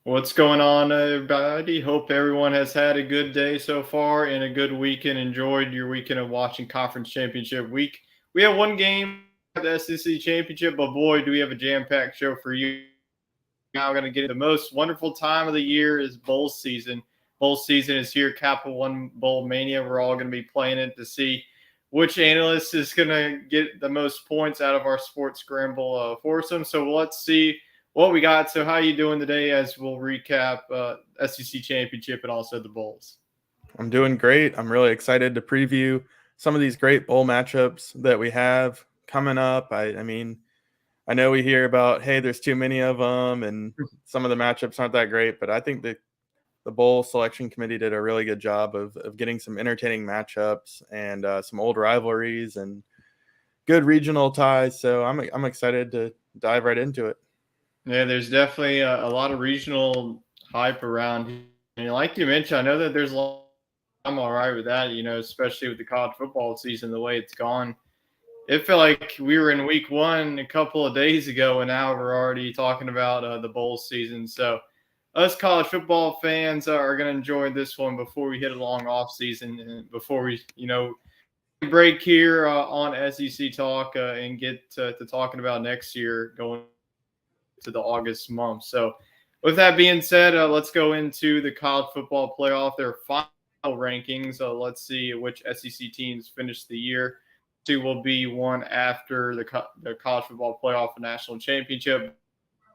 What's going on, everybody? Hope everyone has had a good day so far and a good weekend. Enjoyed your weekend of watching Conference Championship week. We have one game, the SEC Championship, but boy, do we have a jam-packed show for you. Now, going to get the most wonderful time of the year is bowl season. Bowl season is here, Capital One Bowl Mania. We're all going to be playing it to see which analyst is going to get the most points out of our sports scramble foursome. So let's see what we got. So how you doing today? As we'll recap SEC Championship and also the bowls. I'm doing great. I'm really excited to preview some of these great bowl matchups that we have coming up. I mean, I know we hear about, hey, there's too many of them and some of the matchups aren't that great, but I think the bowl selection committee did a really good job of getting some entertaining matchups and some old rivalries and good regional ties. So I'm excited to dive right into it. Yeah, there's definitely a lot of regional hype around here. And like you mentioned, I know that there's a lot. I'm all right with that, especially with the college football season the way it's gone. It felt like we were in week one a couple of days ago, and now we're already talking about the bowl season. So, us college football fans are going to enjoy this one before we hit a long off season and before we, break here on SEC talk and get to talking about next year going to the August month. So, with that being said, let's go into the college football playoff. Their final rankings. Let's see which SEC teams finished the year. Two will be one after the college football playoff and national championship.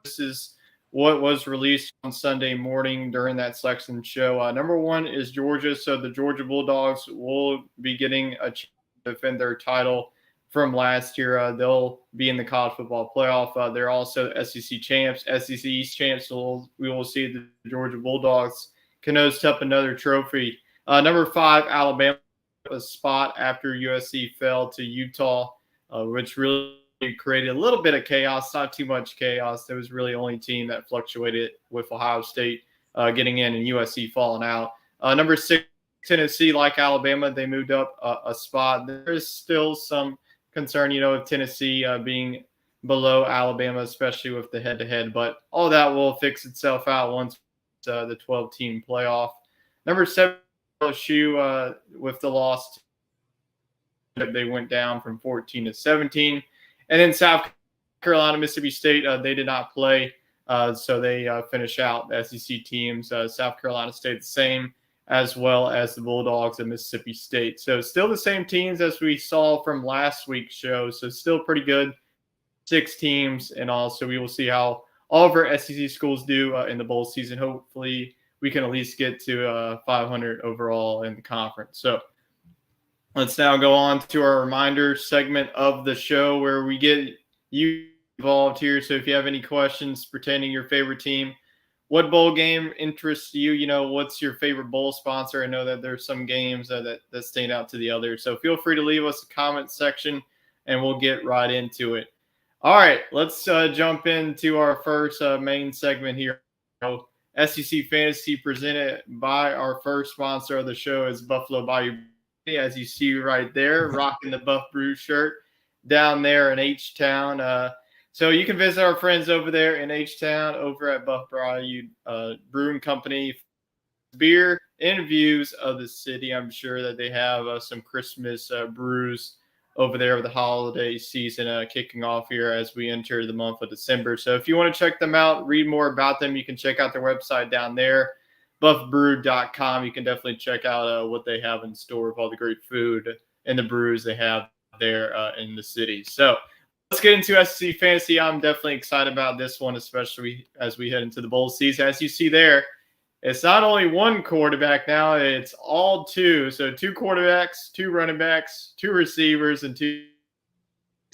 This is what was released on Sunday morning during that selection show. Number one is Georgia. So the Georgia Bulldogs will be getting a chance to defend their title from last year. They'll be in the college football playoff. They're also SEC champs, SEC East champs. So we will see the Georgia Bulldogs can host up another trophy. Number five, Alabama, a spot after USC fell to Utah, which really created a little bit of chaos, not too much chaos. There was really only team that fluctuated with Ohio State getting in and USC falling out. Number six, Tennessee, like Alabama, they moved up a spot. There's still some concern, of Tennessee being below Alabama, especially with the head-to-head. But all that will fix itself out once the 12-team playoff. Number seven, LSU with the loss. They went down from 14 to 17. And then South Carolina, Mississippi State, they did not play. So they finish out the SEC teams. South Carolina stayed the same, as well as the Bulldogs and Mississippi State. So still the same teams as we saw from last week's show. So still pretty good. 6 teams. And also we will see how all of our SEC schools do in the bowl season. Hopefully we can at least get to 500 overall in the conference. So let's now go on to our reminder segment of the show where we get you involved here. So if you have any questions pertaining to your favorite team, what bowl game interests you? What's your favorite bowl sponsor? I know that there's some games that stand out to the others. So feel free to leave us a comment section and we'll get right into it. All right, let's jump into our first main segment here. SEC Fantasy presented by our first sponsor of the show is Buffalo Bayou. As you see right there, rocking the Buff Brew shirt down there in H-Town. So you can visit our friends over there in H-Town over at Buff Bayou Brewing Company. Beer and views of the city. I'm sure that they have some Christmas brews over there of the holiday season kicking off here as we enter the month of December. So if you want to check them out, read more about them, you can check out their website down there, buffbrew.com. You can definitely check out what they have in store with all the great food and the brews they have there in the city. So let's get into SEC Fantasy. I'm definitely excited about this one, especially as we head into the bowl season. As you see there, it's not only one quarterback now, it's all two. So 2 quarterbacks, 2 running backs, 2 receivers, and 2.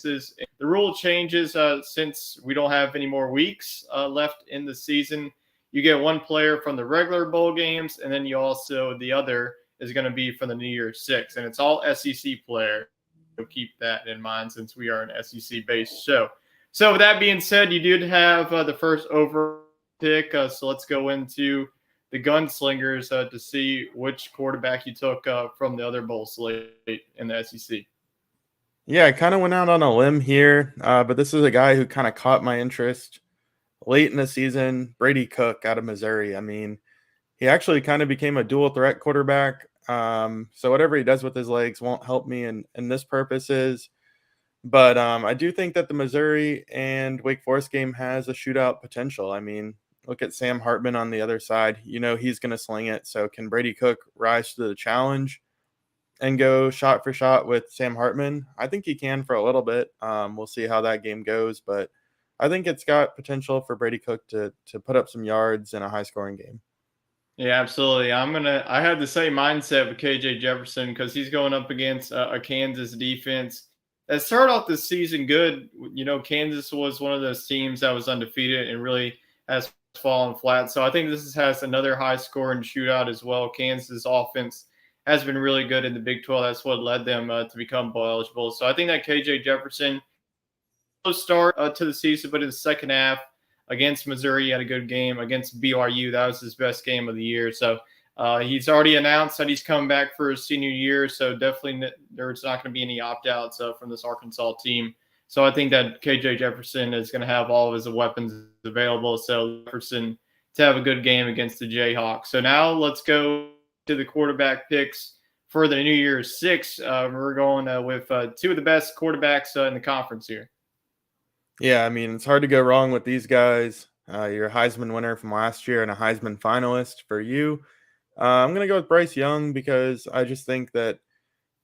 The rule changes since we don't have any more weeks left in the season. You get 1 player from the regular bowl games, and then the other is going to be from the New Year's Six. And it's all SEC players. So keep that in mind since we are an SEC-based show. So with that being said, you did have the first overall pick. So let's go into the gunslingers to see which quarterback you took from the other bowl slate in the SEC. Yeah, I kind of went out on a limb here, but this is a guy who kind of caught my interest late in the season, Brady Cook out of Missouri. I mean, he actually kind of became a dual threat quarterback. So whatever he does with his legs won't help me in this purposes. But I do think that the Missouri and Wake Forest game has a shootout potential. I mean, look at Sam Hartman on the other side. You know he's going to sling it. So can Brady Cook rise to the challenge and go shot for shot with Sam Hartman? I think he can for a little bit. We'll see how that game goes, but I think it's got potential for Brady Cook to put up some yards in a high scoring game. Yeah, absolutely. I have the same mindset with KJ Jefferson because he's going up against a Kansas defense that started off the season good. You know, Kansas was one of those teams that was undefeated and really has fallen flat. So I think has another high scoring shootout as well. Kansas offense has been really good in the Big 12. That's what led them to become bowl eligible. So I think that KJ Jefferson start to the season, but in the second half against Missouri, he had a good game. Against BYU, that was his best game of the year. So he's already announced that he's coming back for his senior year. So definitely there's not going to be any opt outs from this Arkansas team. So I think that KJ Jefferson is going to have all of his weapons available. So Jefferson to have a good game against the Jayhawks. So now let's go to the quarterback picks for the New Year's Six. We're going with two of the best quarterbacks in the conference here. Yeah, I mean, it's hard to go wrong with these guys. You're a Heisman winner from last year and a Heisman finalist for you. I'm going to go with Bryce Young because I just think that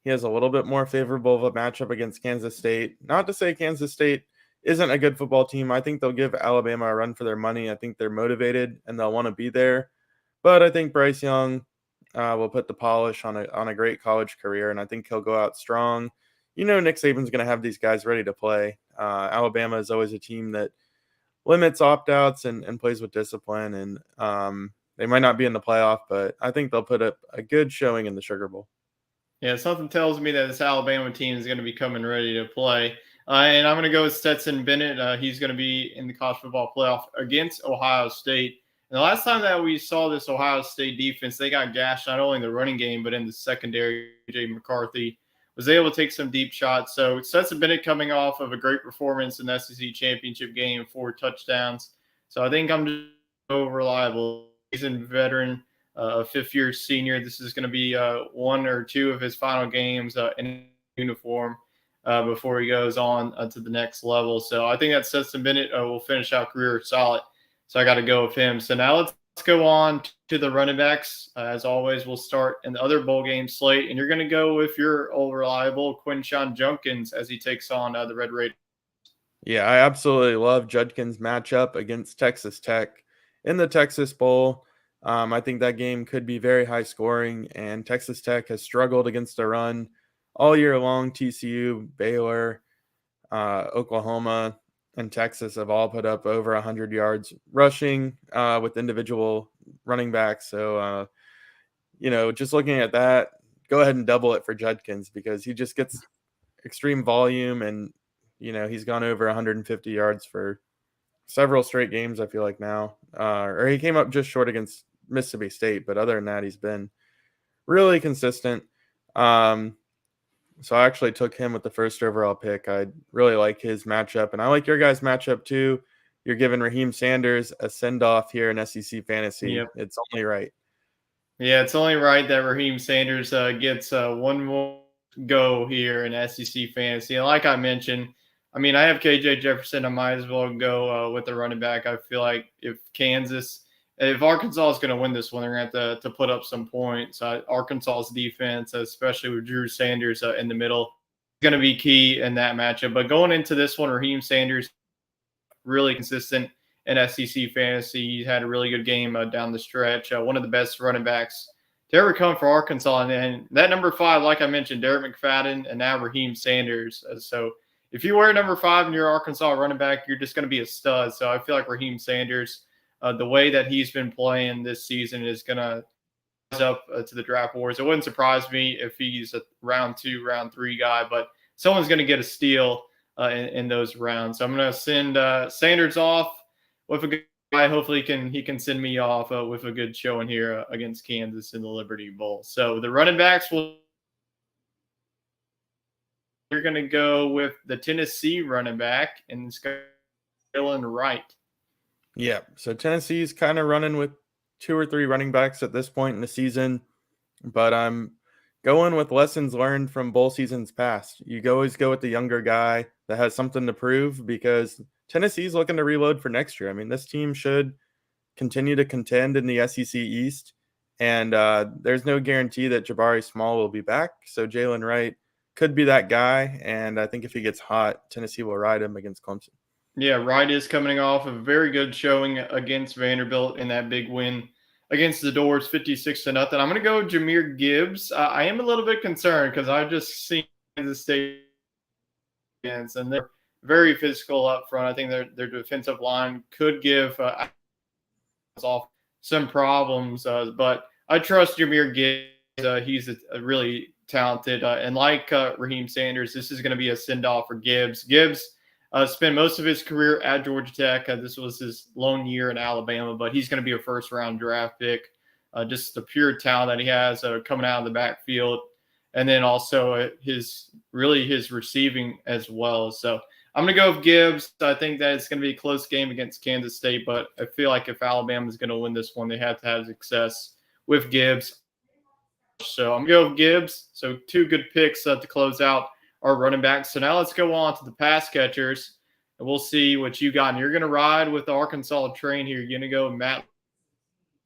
he has a little bit more favorable of a matchup against Kansas State. Not to say Kansas State isn't a good football team. I think they'll give Alabama a run for their money. I think they're motivated and they'll want to be there. But I think Bryce Young will put the polish on a great college career, and I think he'll go out strong. You know, Nick Saban's going to have these guys ready to play. Alabama is always a team that limits opt-outs and plays with discipline, and they might not be in the playoff, but I think they'll put up a good showing in the Sugar Bowl. Yeah, something tells me that this Alabama team is going to be coming ready to play. And I'm going to go with Stetson Bennett. He's going to be in the college football playoff against Ohio State. And the last time that we saw this Ohio State defense, they got gashed not only in the running game, but in the secondary. Jay McCarthy was able to take some deep shots. So Stetson Bennett coming off of a great performance in the SEC championship game, 4 touchdowns. So I think I'm just so reliable. He's a veteran, a fifth-year senior. This is going to be one or two of his final games in uniform before he goes on to the next level. So I think that Stetson Bennett will finish out career solid. So I got to go with him. So now let's go on to the running backs. As always, we'll start in the other bowl game slate. And you're going to go with your old reliable Quinshon Judkins as he takes on the Red Raiders. Yeah, I absolutely love Judkins' matchup against Texas Tech in the Texas Bowl. I think that game could be very high scoring, and Texas Tech has struggled against the run all year long. TCU, Baylor, Oklahoma, and Texas have all put up over 100 yards rushing with individual running backs. So, just looking at that, go ahead and double it for Judkins because he just gets extreme volume and, he's gone over 150 yards for several straight games, I feel like now. Or he came up just short against Mississippi State, but other than that, he's been really consistent. So I actually took him with the first overall pick. I really like his matchup, and I like your guys' matchup too. You're giving Raheem Sanders a send-off here in SEC Fantasy. Yep. It's only right. Yeah, it's only right that Raheem Sanders gets one more go here in SEC Fantasy. And like I mentioned, I mean, I have KJ Jefferson. I might as well go with the running back. I feel like if Arkansas is going to win this one, they're going to have to put up some points. Arkansas's defense, especially with Drew Sanders in the middle, is going to be key in that matchup. But going into this one, Raheem Sanders, really consistent in SEC Fantasy. He had a really good game down the stretch. One of the best running backs to ever come for Arkansas. And that number 5, like I mentioned, Derek McFadden, and now Raheem Sanders. So if you wear number 5 and you're Arkansas running back, you're just going to be a stud. So I feel like Raheem Sanders, the way that he's been playing this season, is going to rise up to the draft wars. It wouldn't surprise me if he's a round 2, round 3 guy, but someone's going to get a steal in those rounds. So I'm going to send Sanders off with a good guy. Hopefully he can send me off with a good showing here against Kansas in the Liberty Bowl. So the running backs you're going to go with the Tennessee running back, and it's Jalen Wright. Yeah. So Tennessee's kind of running with 2 or 3 running backs at this point in the season, but I'm going with lessons learned from bowl seasons past. You always go with the younger guy that has something to prove because Tennessee's looking to reload for next year. I mean, this team should continue to contend in the SEC East, and there's no guarantee that Jabari Small will be back. So Jalen Wright could be that guy, and I think if he gets hot, Tennessee will ride him against Clemson. Yeah, Wright is coming off a very good showing against Vanderbilt in that big win against the Doors, 56-0. I'm going to go Jahmyr Gibbs. I am a little bit concerned because I've just seen the state and they're very physical up front. I think their defensive line could give off some problems, but I trust Jahmyr Gibbs. He's a really talented, and like Raheem Sanders, this is going to be a send off for Gibbs. Gibbs spent most of his career at Georgia Tech. This was his lone year in Alabama, but he's going to be a first-round draft pick. Just the pure talent that he has coming out of the backfield, and then also his receiving as well. So I'm going to go with Gibbs. I think that it's going to be a close game against Kansas State, but I feel like if Alabama is going to win this one, they have to have success with Gibbs. So I'm going to go with Gibbs. So 2 good picks to close out our running backs. So now let's go on to the pass catchers, and we'll see what you got. And you're going to ride with the Arkansas train here. You're going to go Matt.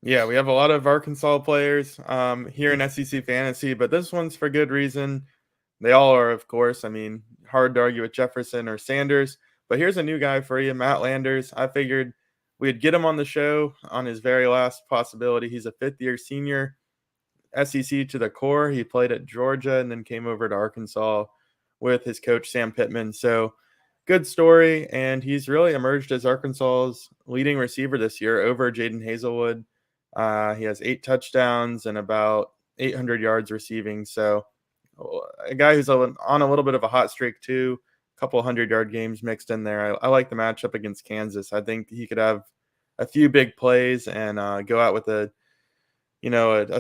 Yeah, we have a lot of Arkansas players here in SEC Fantasy, but this one's for good reason. They all are, of course. I mean, hard to argue with Jefferson or Sanders, but here's a new guy for you, Matt Landers. I figured we'd get him on the show on his very last possibility. He's a 5th-year senior, SEC to the core. He played at Georgia and then came over to Arkansas with his coach, Sam Pittman. So good story, and he's really emerged as Arkansas's leading receiver this year over Jaden Hazelwood. He has 8 touchdowns and about 800 yards receiving. So a guy who's on a little bit of a hot streak too, a couple 100-yard games mixed in there. I like the matchup against Kansas. I think he could have a few big plays and go out with a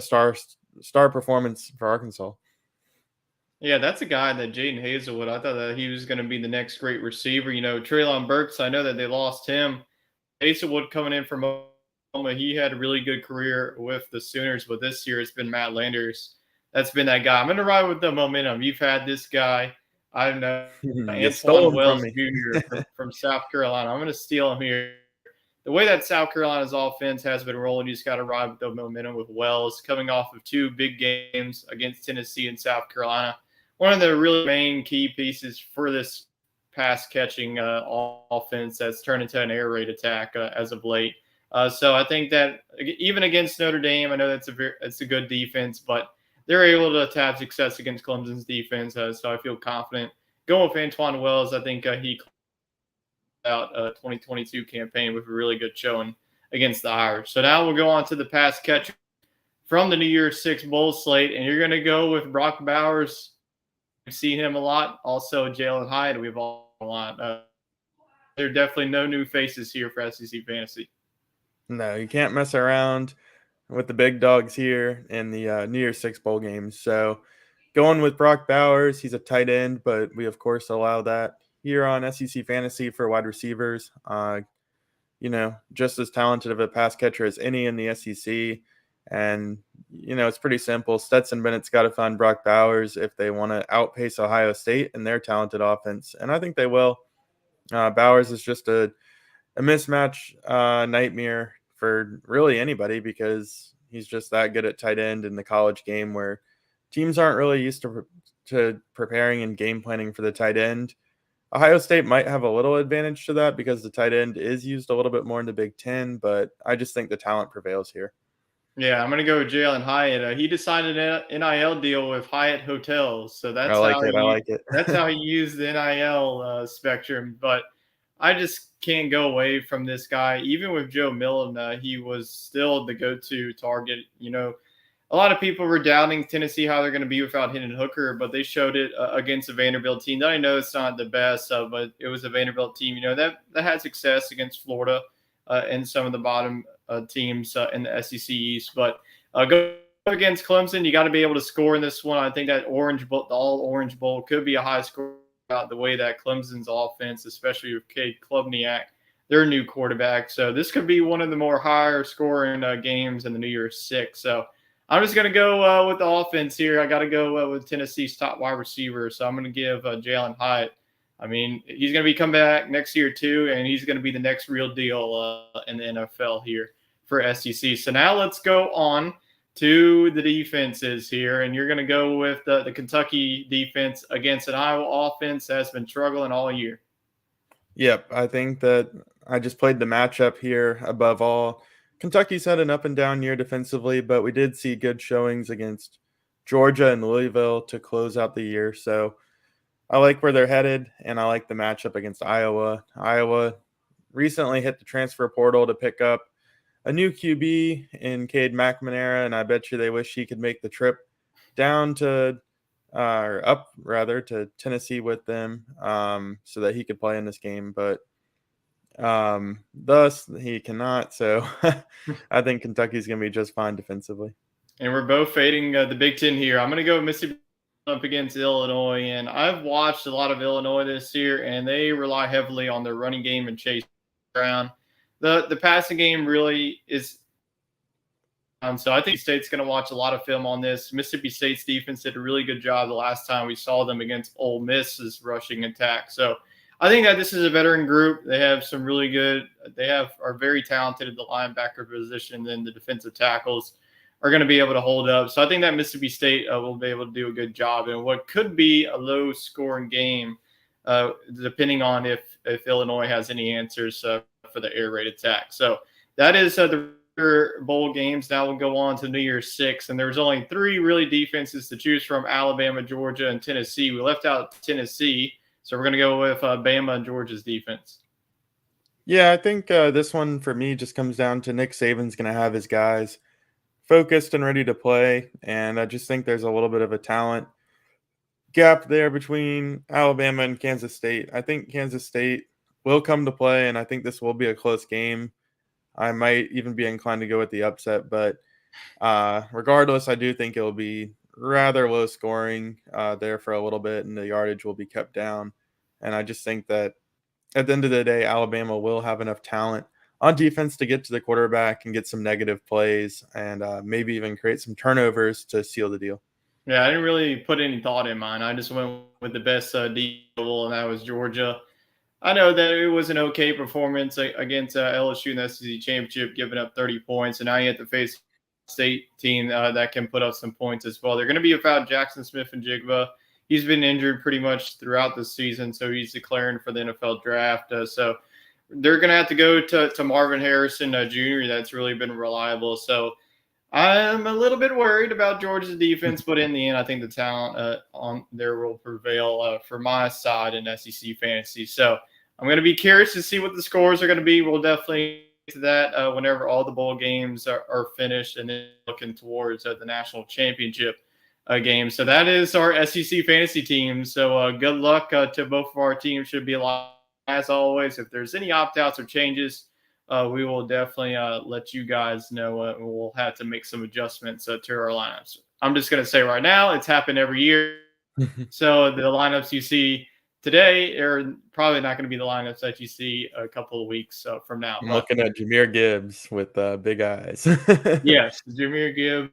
star performance for Arkansas. Yeah, that's a guy that Jaden Hazelwood. I thought that he was going to be the next great receiver. Treylon Burks, I know that they lost him. Hazelwood coming in from Oklahoma, he had a really good career with the Sooners, but this year it's been Matt Landers. That's been that guy. I'm going to ride with the momentum. You've had this guy. I know Antoine Wells Jr. from South Carolina. I'm going to steal him here. The way that South Carolina's offense has been rolling, you just got to ride with the momentum with Wells coming off of 2 big games against Tennessee and South Carolina. One of the really main key pieces for this pass catching offense that's turned into an air raid attack as of late. So I think that even against Notre Dame, I know it's a good defense, but they're able to have success against Clemson's defense. So I feel confident going with Antoine Wells. I think he out a 2022 campaign with a really good showing against the Irish. So now we'll go on to the pass catcher from the New Year's 6 bowl slate, and you're going to go with Brock Bowers. We've seen him a lot. Also, Jalen Hyatt, we've all a lot. There are definitely no new faces here for SEC Fantasy. No, you can't mess around with the big dogs here in the New Year's 6 bowl games. So going with Brock Bowers, he's a tight end, but we, of course, allow that here on SEC Fantasy for wide receivers. Just as talented of a pass catcher as any in the SEC. And, it's pretty simple. Stetson Bennett's got to find Brock Bowers if they want to outpace Ohio State and their talented offense. And I think they will. Bowers is just a mismatch nightmare for really anybody because he's just that good at tight end in the college game where teams aren't really used to preparing and game planning for the tight end. Ohio State might have a little advantage to that because the tight end is used a little bit more in the Big Ten, but I just think the talent prevails here. Yeah, I'm going to go with Jalen Hyatt. He decided an NIL deal with Hyatt Hotels, so that's I like it. That's how he used the NIL spectrum. But I just can't go away from this guy. Even with Joe Milton, he was still the go-to target. A lot of people were doubting Tennessee how they're going to be without Hendon Hooker, but they showed it against a Vanderbilt team that I know it's not the best, but it was a Vanderbilt team, that had success against Florida and some of the bottom teams in the SEC East. But go against Clemson, you got to be able to score in this one. I think that all-orange bowl could be a high score the way that Clemson's offense, especially with Cade Klubniak, their new quarterback. So this could be one of the more higher scoring games in the New Year's Six. So I'm just going to go with the offense here. I got to go with Tennessee's top wide receiver. So I'm going to give Jalen Hyatt. I mean, he's going to be coming back next year too, and he's going to be the next real deal in the NFL here for SEC. So now let's go on to the defenses here, and you're going to go with the Kentucky defense against an Iowa offense that's been struggling all year. Yep, I think that I just played the matchup here above all. Kentucky's had an up and down year defensively, but we did see good showings against Georgia and Louisville to close out the year. So I like where they're headed, and I like the matchup against Iowa. Iowa recently hit the transfer portal to pick up a new QB in Cade McNamara, and I bet you they wish he could make the trip down to or up rather to Tennessee with them so that he could play in this game, but thus he cannot. So I think Kentucky's going to be just fine defensively. And we're both fading the Big Ten here. I'm going to go Mississippi up against Illinois, and I've watched a lot of Illinois this year, and they rely heavily on their running game and Chase Brown. The passing game really is. So I think State's going to watch a lot of film on this. Mississippi State's defense did a really good job the last time we saw them against Ole Miss's rushing attack. So I think that this is a veteran group. They have some really good. Are very talented at the linebacker position. Then the defensive tackles are going to be able to hold up. So I think that Mississippi State will be able to do a good job in what could be a low-scoring game, depending on if Illinois has any answers for the air raid attack. So that is the bowl games. Now we'll go on to New Year's Six, and there's only three really defenses to choose from: Alabama, Georgia, and Tennessee. We left out Tennessee, so we're going to go with Bama and Georgia's defense. Yeah, I think this one for me just comes down to Nick Saban's going to have his guys focused and ready to play, and I just think there's a little bit of a talent gap there between Alabama and Kansas State. I think Kansas State will come to play, and I think this will be a close game. I might even be inclined to go with the upset, but regardless, I do think it will be rather low scoring there for a little bit, and the yardage will be kept down. And I just think that at the end of the day, Alabama will have enough talent on defense to get to the quarterback and get some negative plays and maybe even create some turnovers to seal the deal. Yeah, I didn't really put any thought in mine. I just went with the best deal, and that was Georgia. I know that it was an okay performance against LSU in the SEC championship, giving up 30 points, and now you have to face a state team that can put up some points as well. They're going to be without Jackson Smith and Jigba. He's been injured pretty much throughout the season, so he's declaring for the NFL draft. So they're going to have to go to Marvin Harrison Jr. That's really been reliable. So I'm a little bit worried about Georgia's defense, but in the end, I think the talent on there will prevail for my side in SEC fantasy. So I'm going to be curious to see what the scores are going to be. We'll definitely get to that whenever all the bowl games are finished, and then looking towards the national championship game. So that is our SEC fantasy team. So good luck to both of our teams. Should be a lot. As always, if there's any opt-outs or changes, we will definitely let you guys know. We'll have to make some adjustments to our lineups. I'm just going to say right now, it's happened every year. So the lineups you see today are probably not going to be the lineups that you see a couple of weeks from now. I'm looking at Jahmyr Gibbs with big eyes. Yes, Jahmyr Gibbs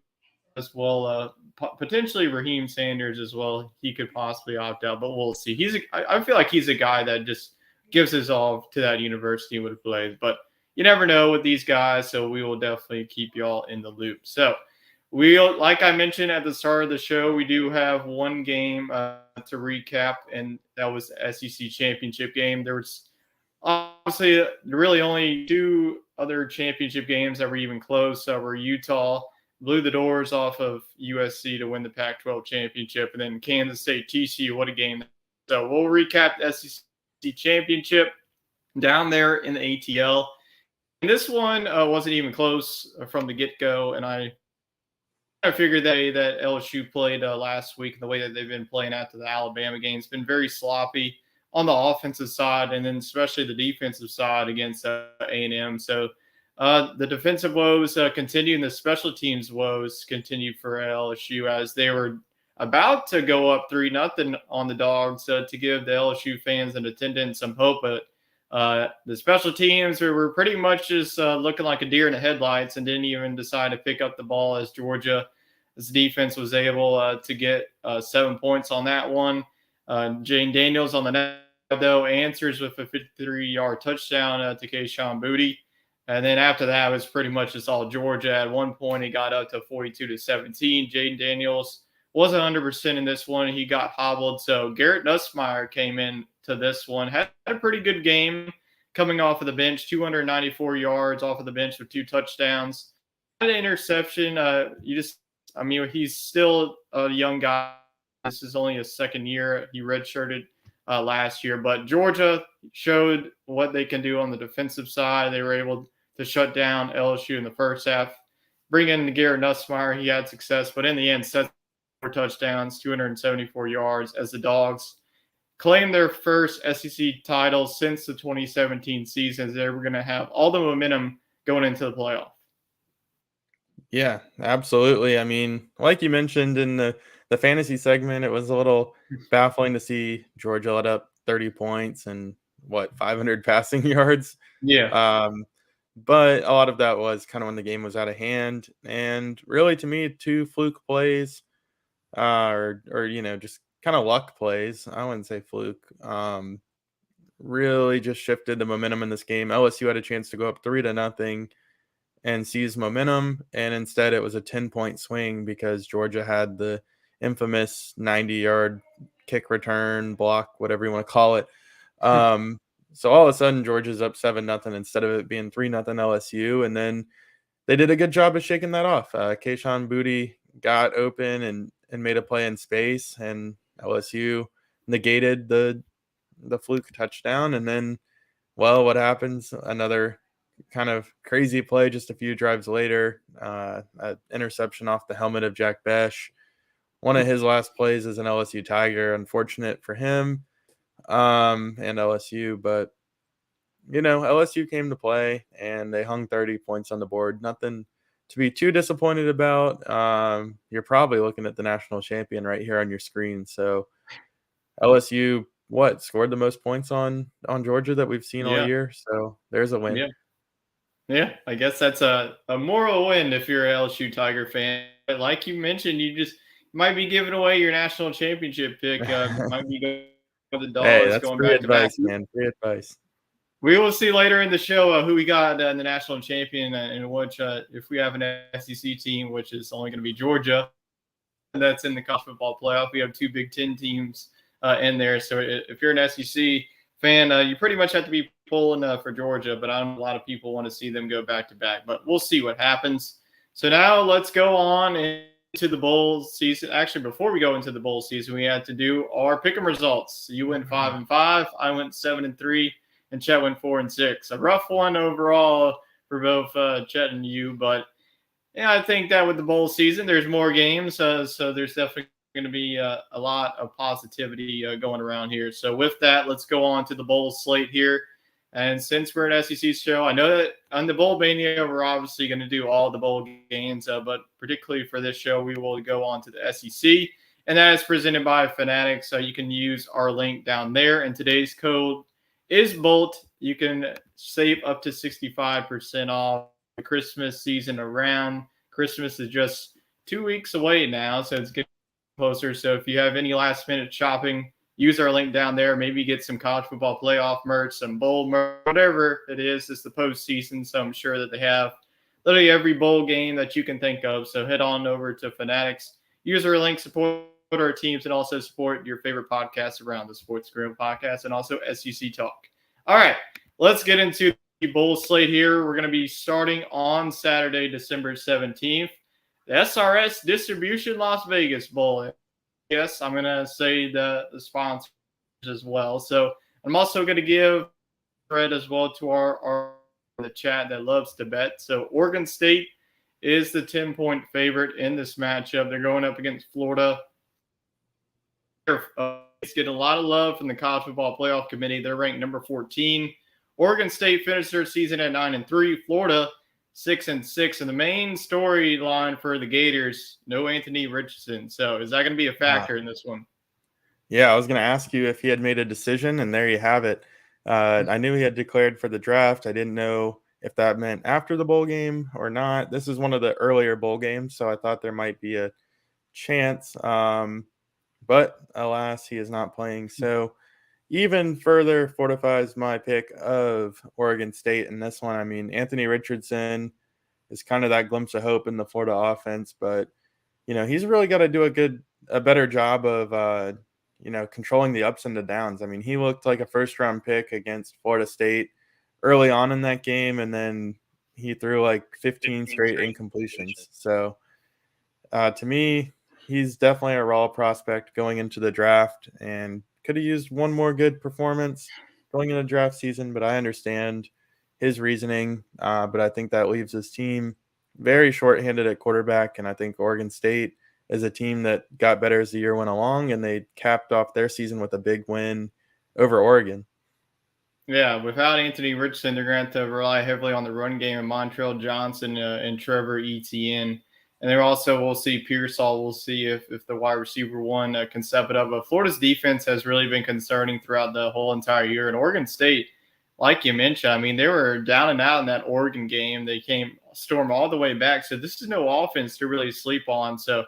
as well. Potentially Raheem Sanders as well. He could possibly opt out, but we'll see. I feel like he's a guy that just gives his all to that university when he plays. But you never know with these guys, so we will definitely keep y'all in the loop. So like I mentioned at the start of the show, we do have one game to recap, and that was the SEC championship game. There was obviously really only two other championship games that were even close. So were Utah blew the doors off of USC to win the Pac-12 championship, and then Kansas State TCU. What a game! So we'll recap the SEC championship down there in the ATL. And this one wasn't even close from the get-go, and I figured that LSU played last week, and the way that they've been playing after the Alabama game has been very sloppy on the offensive side, and then especially the defensive side against A&M. So the defensive woes continue, and the special teams woes continue for LSU as they were about to go up 3-0 on the Dogs to give the LSU fans in attendance some hope. But The special teams were pretty much just looking like a deer in the headlights and didn't even decide to pick up the ball as Georgia's defense was able to get 7 points on that one. Jane Daniels on the net, though, answers with a 53-yard touchdown to Kayshon Boutte. And then after that, it was pretty much just all Georgia. At one point, he got up to 42-17. Jaden Daniels wasn't 100% in this one. He got hobbled. So Garrett Nussmeier came in to this one. Had a pretty good game coming off of the bench, 294 yards off of the bench with 2 touchdowns. Had an interception. He's still a young guy. This is only his second year. He redshirted last year. But Georgia showed what they can do on the defensive side. They were able to shut down LSU in the first half. Bring in Garrett Nussmeier. He had success. But in the end, set 4 touchdowns, 274 yards as the Dogs claim their first SEC title since the 2017 season. They were going to have all the momentum going into the playoff. Yeah, absolutely. I mean, like you mentioned in the fantasy segment, it was a little baffling to see Georgia let up 30 points and 500 passing yards. Yeah. But a lot of that was kind of when the game was out of hand. And really, to me, 2 fluke plays or just kind of luck plays. I wouldn't say fluke. Really just shifted the momentum in this game. LSU had a chance to go up 3-0 and seize momentum, and instead it was a 10-point swing because Georgia had the infamous 90-yard kick return, block, whatever you want to call it. So all of a sudden Georgia's up 7-0 instead of it being 3-0 LSU, and then they did a good job of shaking that off. Kayshon Boutte got open and made a play in space, and LSU negated the fluke touchdown. And then, what happens? Another kind of crazy play just a few drives later, an interception off the helmet of Jack Besh. One of his last plays as an LSU Tiger. Unfortunate for him and LSU, but LSU came to play and they hung 30 points on the board. Nothing to be too disappointed about. You're probably looking at the national champion right here on your screen. So LSU scored the most points on Georgia that we've seen all year. So there's a win. Yeah, I guess that's a moral win if you're an LSU Tiger fan. But like you mentioned, you just might be giving away your national championship pick. Might be going with the Dogs. Hey, that's going free back advice, to back. man. Free advice. We will see later in the show who we got in the national champion, and which if we have an SEC team, which is only going to be Georgia, that's in the college football playoff. We have 2 Big Ten teams in there. So if you're an SEC fan, you pretty much have to be pulling for Georgia, but I know a lot of people want to see them go back to back, but we'll see what happens. So now let's go on into the bowl season. Actually, before we go into the bowl season, we had to do our pick'em results. You went 5-5, I went 7-3, and Chet went 4-6. A rough one overall for both Chet and you, but yeah, I think that with the bowl season, there's more games, so there's definitely going to be a lot of positivity going around here. So with that, let's go on to the bowl slate here. And since we're an SEC show, I know that on the Bowl Mania, we're obviously going to do all the bowl games, but particularly for this show, we will go on to the SEC, and that is presented by Fanatics. So you can use our link down there, and today's code is BOLT. You can save up to 65% off the Christmas season around. Christmas is just 2 weeks away now, so it's getting closer. So if you have any last-minute shopping, use our link down there. Maybe get some college football playoff merch, some bowl merch, whatever it is. It's the postseason, so I'm sure that they have literally every bowl game that you can think of. So head on over to Fanatics. Use our link, support our teams, and also support your favorite podcasts around the Sports Grill podcast and also SEC Talk. All right, let's get into the bowl slate here. We're going to be starting on Saturday, December 17th. The SRS Distribution Las Vegas Bowl. Yes, I'm going to say the sponsors as well. So I'm also going to give credit as well to our the chat that loves to bet. So Oregon State is the 10-point favorite in this matchup. They're going up against Florida. It's getting a lot of love from the College Football Playoff Committee. They're ranked number 14. Oregon State finished their season at 9-3. Florida 6-6, and the main storyline for the Gators, no Anthony Richardson. So is that going to be a factor in this one? Yeah, I was going to ask you if he had made a decision, and there you have it. I knew he had declared for the draft. I didn't know if that meant after the bowl game or not. This is one of the earlier bowl games, so I thought there might be a chance. But alas, he is not playing. So even further fortifies my pick of Oregon State in this one. I mean, Anthony Richardson is kind of that glimpse of hope in the Florida offense, but he's really got to do a better job of controlling the ups and the downs. I mean, he looked like a first round pick against Florida State early on in that game, and then he threw like 15 straight incompletions. So to me, he's definitely a raw prospect going into the draft, and could have used one more good performance going into draft season. But I understand his reasoning. But I think that leaves his team very shorthanded at quarterback, and I think Oregon State is a team that got better as the year went along, and they capped off their season with a big win over Oregon. Yeah, without Anthony Richardson, they're going to have to rely heavily on the run game of Montrell Johnson and Trevor Etienne. And they're also, we'll see Pearsall. We'll see if the wide receiver one can step it up. But Florida's defense has really been concerning throughout the whole entire year. And Oregon State, like you mentioned, I mean, they were down and out in that Oregon game. They came storm all the way back. So this is no offense to really sleep on. So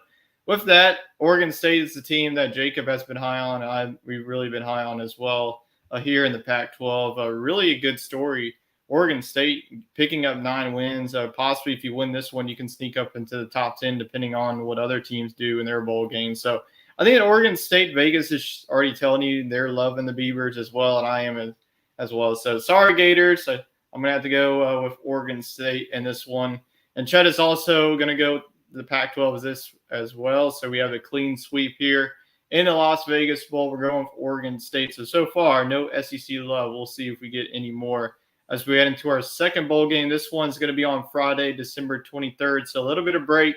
with that, Oregon State is the team that Jacob has been high on. We've really been high on as well here in the Pac-12. Really a good story. Oregon State picking up 9 wins. Possibly if you win this one, you can sneak up into the top 10 depending on what other teams do in their bowl games. So I think at Oregon State, Vegas is already telling you they're loving the Beavers as well, and I am as well. So sorry, Gators. I'm going to have to go with Oregon State in this one. And Chet is also going to go the Pac-12 as well. So we have a clean sweep here. In the Las Vegas Bowl, we're going for Oregon State. So far, no SEC love. We'll see if we get any more as we head into our second bowl game. This one's going to be on Friday, December 23rd. So a little bit of break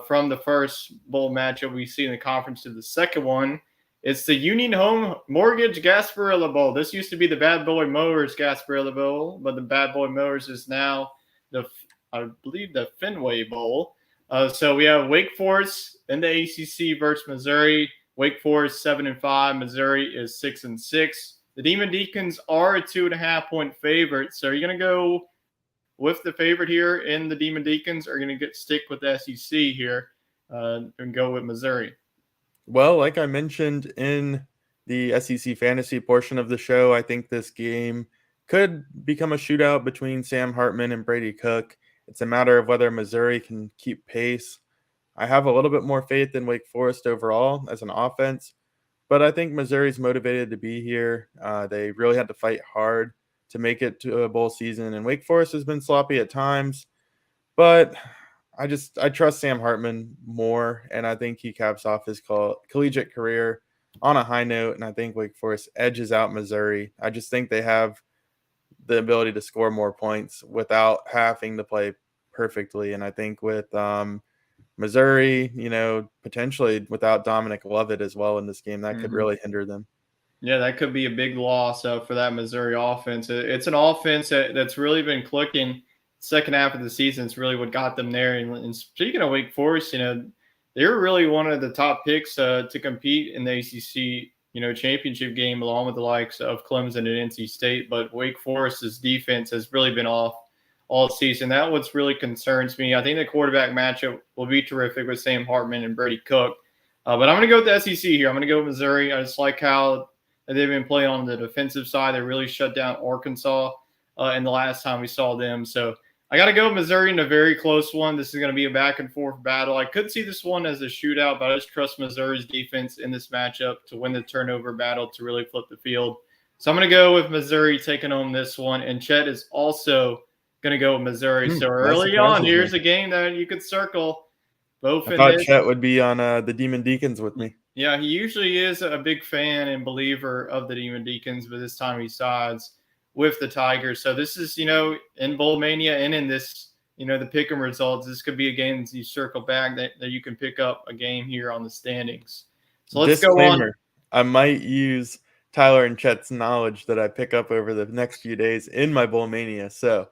from the first bowl matchup we see in the conference to the second one. It's the Union Home Mortgage Gasparilla Bowl. This used to be the Bad Boy Mowers Gasparilla Bowl, but the Bad Boy Mowers is now I believe the Fenway Bowl. So we have Wake Forest in the ACC versus Missouri. Wake Forest 7-5. Missouri is 6-6. The Demon Deacons are a 2.5-point favorite. So are you going to go with the favorite here in the Demon Deacons, or are you going to stick with the SEC here and go with Missouri? Well, like I mentioned in the SEC fantasy portion of the show, I think this game could become a shootout between Sam Hartman and Brady Cook. It's a matter of whether Missouri can keep pace. I have a little bit more faith in Wake Forest overall as an offense, but I think Missouri's motivated to be here. They really had to fight hard to make it to a bowl season, and Wake Forest has been sloppy at times, but I trust Sam Hartman more, and I think he caps off his collegiate career on a high note, and I think Wake Forest edges out Missouri. I just think they have the ability to score more points without having to play perfectly, and I think with Missouri, potentially without Dominic Lovett as well in this game, that could really hinder them. Yeah, that could be a big loss for that Missouri offense. It's an offense that's really been clicking second half of the season. It's really what got them there. And speaking of Wake Forest, they were really one of the top picks to compete in the ACC, championship game along with the likes of Clemson and NC State. But Wake Forest's defense has really been off all season. That what's really concerns me. I think the quarterback matchup will be terrific with Sam Hartman and Brady Cook. But I'm going to go with the SEC here. I'm going to go with Missouri. I just like how they've been playing on the defensive side. They really shut down Arkansas in the last time we saw them. So I got to go with Missouri in a very close one. This is going to be a back-and-forth battle. I could see this one as a shootout, but I just trust Missouri's defense in this matchup to win the turnover battle to really flip the field. So I'm going to go with Missouri taking home this one. And Chet is also going to go with Missouri. So early on, here's a game that you could circle. Both I thought Chet would be on the Demon Deacons with me. Yeah, he usually is a big fan and believer of the Demon Deacons, but this time he sides with the Tigers. So this is, in Bowl Mania and in this, the pick'em results, this could be a game that you circle back that you can pick up a game here on the standings. So let's go on. I might use Tyler and Chet's knowledge that I pick up over the next few days in my Bowl Mania. So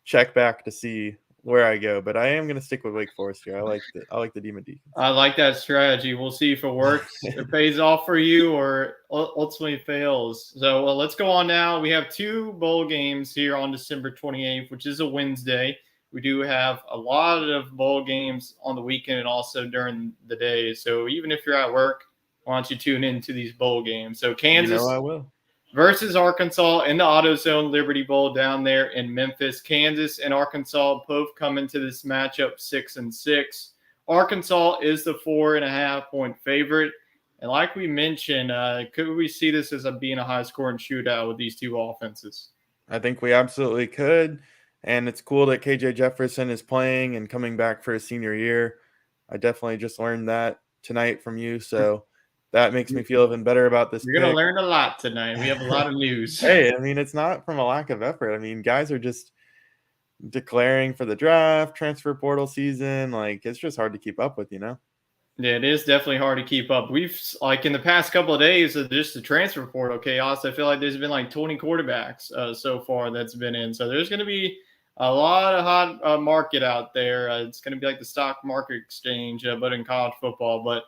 check back to see where I go, but I am going to stick with Wake Forest here. I like the Demon Deacons. I like that strategy. We'll see if it works, it pays off for you, or ultimately fails. So let's go on now. We have two bowl games here on December 28th, which is a Wednesday. We do have a lot of bowl games on the weekend and also during the day. So even if you're at work, why don't you tune into these bowl games? So Kansas I will. versus Arkansas in the AutoZone Liberty Bowl down there in Memphis. Kansas and Arkansas both come into this matchup 6-6. Arkansas is the 4.5-point favorite. And like we mentioned, could we see this as being a high-scoring shootout with these two offenses? I think we absolutely could. And it's cool that KJ Jefferson is playing and coming back for his senior year. I definitely just learned that tonight from you. So that makes me feel even better about this You're going to pick. learn a lot tonight. We have a lot of news. Hey, I mean, it's not from a lack of effort. I mean, guys are just declaring for the draft, transfer portal season. Like, it's just hard to keep up with, Yeah, it is definitely hard to keep up. We've, like, in the past couple of days of just the transfer portal chaos, I feel like there's been like 20 quarterbacks so far that's been in. So there's going to be a lot of hot market out there. It's going to be like the stock market exchange, but in college football. But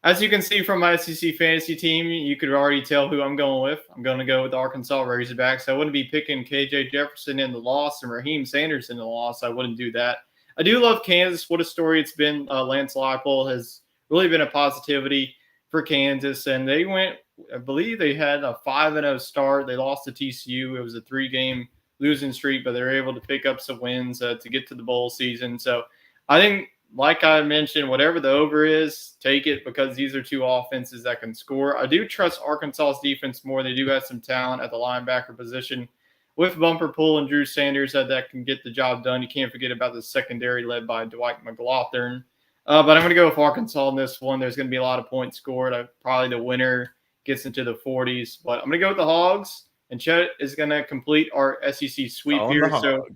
as you can see from my SEC fantasy team, you could already tell who I'm going with. I'm going to go with the Arkansas Razorbacks. I wouldn't be picking KJ Jefferson in the loss and Raheem Sanders in the loss. I wouldn't do that. I do love Kansas. What a story it's been. Lance Leipold has really been a positivity for Kansas. And they went, I believe they had a 5-0 start. They lost to TCU. It was a 3-game losing streak, but they were able to pick up some wins to get to the bowl season. So I think, like I mentioned, whatever the over is, take it, because these are two offenses that can score. I do trust Arkansas's defense more. They do have some talent at the linebacker position with Bumper Pool and Drew Sanders that can get the job done. You can't forget about the secondary led by Dwight McLaughlin. But I'm going to go with Arkansas in this one. There's going to be a lot of points scored. Probably the winner gets into the 40s. But I'm going to go with the Hogs, and Chet is going to complete our SEC sweep here. So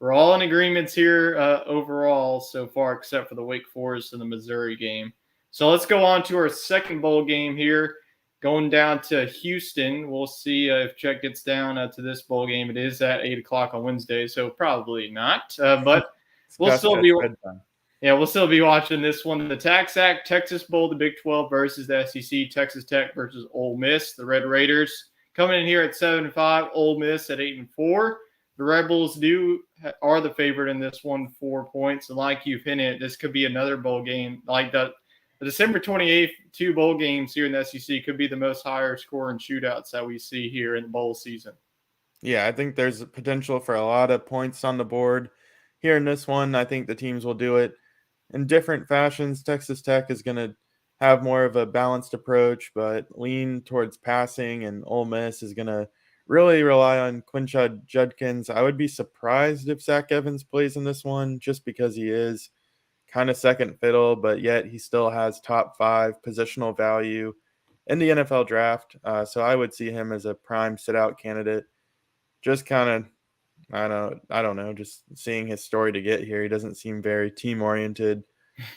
we're all in agreements here overall so far, except for the Wake Forest and the Missouri game. So let's go on to our second bowl game here, going down to Houston. We'll see if Chet gets down to this bowl game. It is at 8 o'clock on Wednesday, so probably not. But we'll still be we'll still be watching this one. The TaxAct Texas Bowl, the Big 12 versus the SEC, Texas Tech versus Ole Miss. The Red Raiders coming in here at 7-5, Ole Miss at 8-4. The Rebels are the favorite in this one, 4 points. And like you've hinted, this could be another bowl game. Like the December 28th, two bowl games here in the SEC could be the most higher scoring shootouts that we see here in the bowl season. Yeah, I think there's potential for a lot of points on the board here in this one. I think the teams will do it in different fashions. Texas Tech is going to have more of a balanced approach, but lean towards passing, and Ole Miss is going to really rely on Quinshad Judkins. I would be surprised if Zach Evans plays in this one, just because he is kind of second fiddle, but yet he still has top 5 positional value in the NFL draft. So I would see him as a prime sit-out candidate. Just kind of, I don't know, just seeing his story to get here. He doesn't seem very team-oriented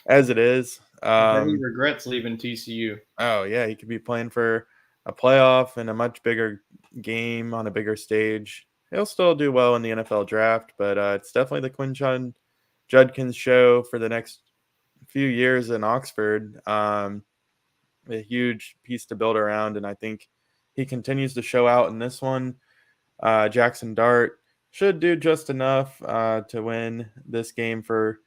as it is. He regrets leaving TCU. Oh, yeah, he could be playing for a playoff and a much bigger game on a bigger stage. He'll still do well in the NFL draft, but it's definitely the Quinshad Judkins show for the next few years in Oxford. A huge piece to build around, and I think he continues to show out in this one. Jackson Dart should do just enough to win this game for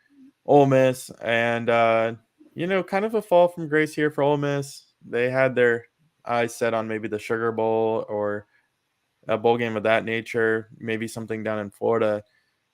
Ole Miss, and kind of a fall from grace here for Ole Miss. They had their eyes set on maybe the Sugar Bowl or a bowl game of that nature, maybe something down in Florida.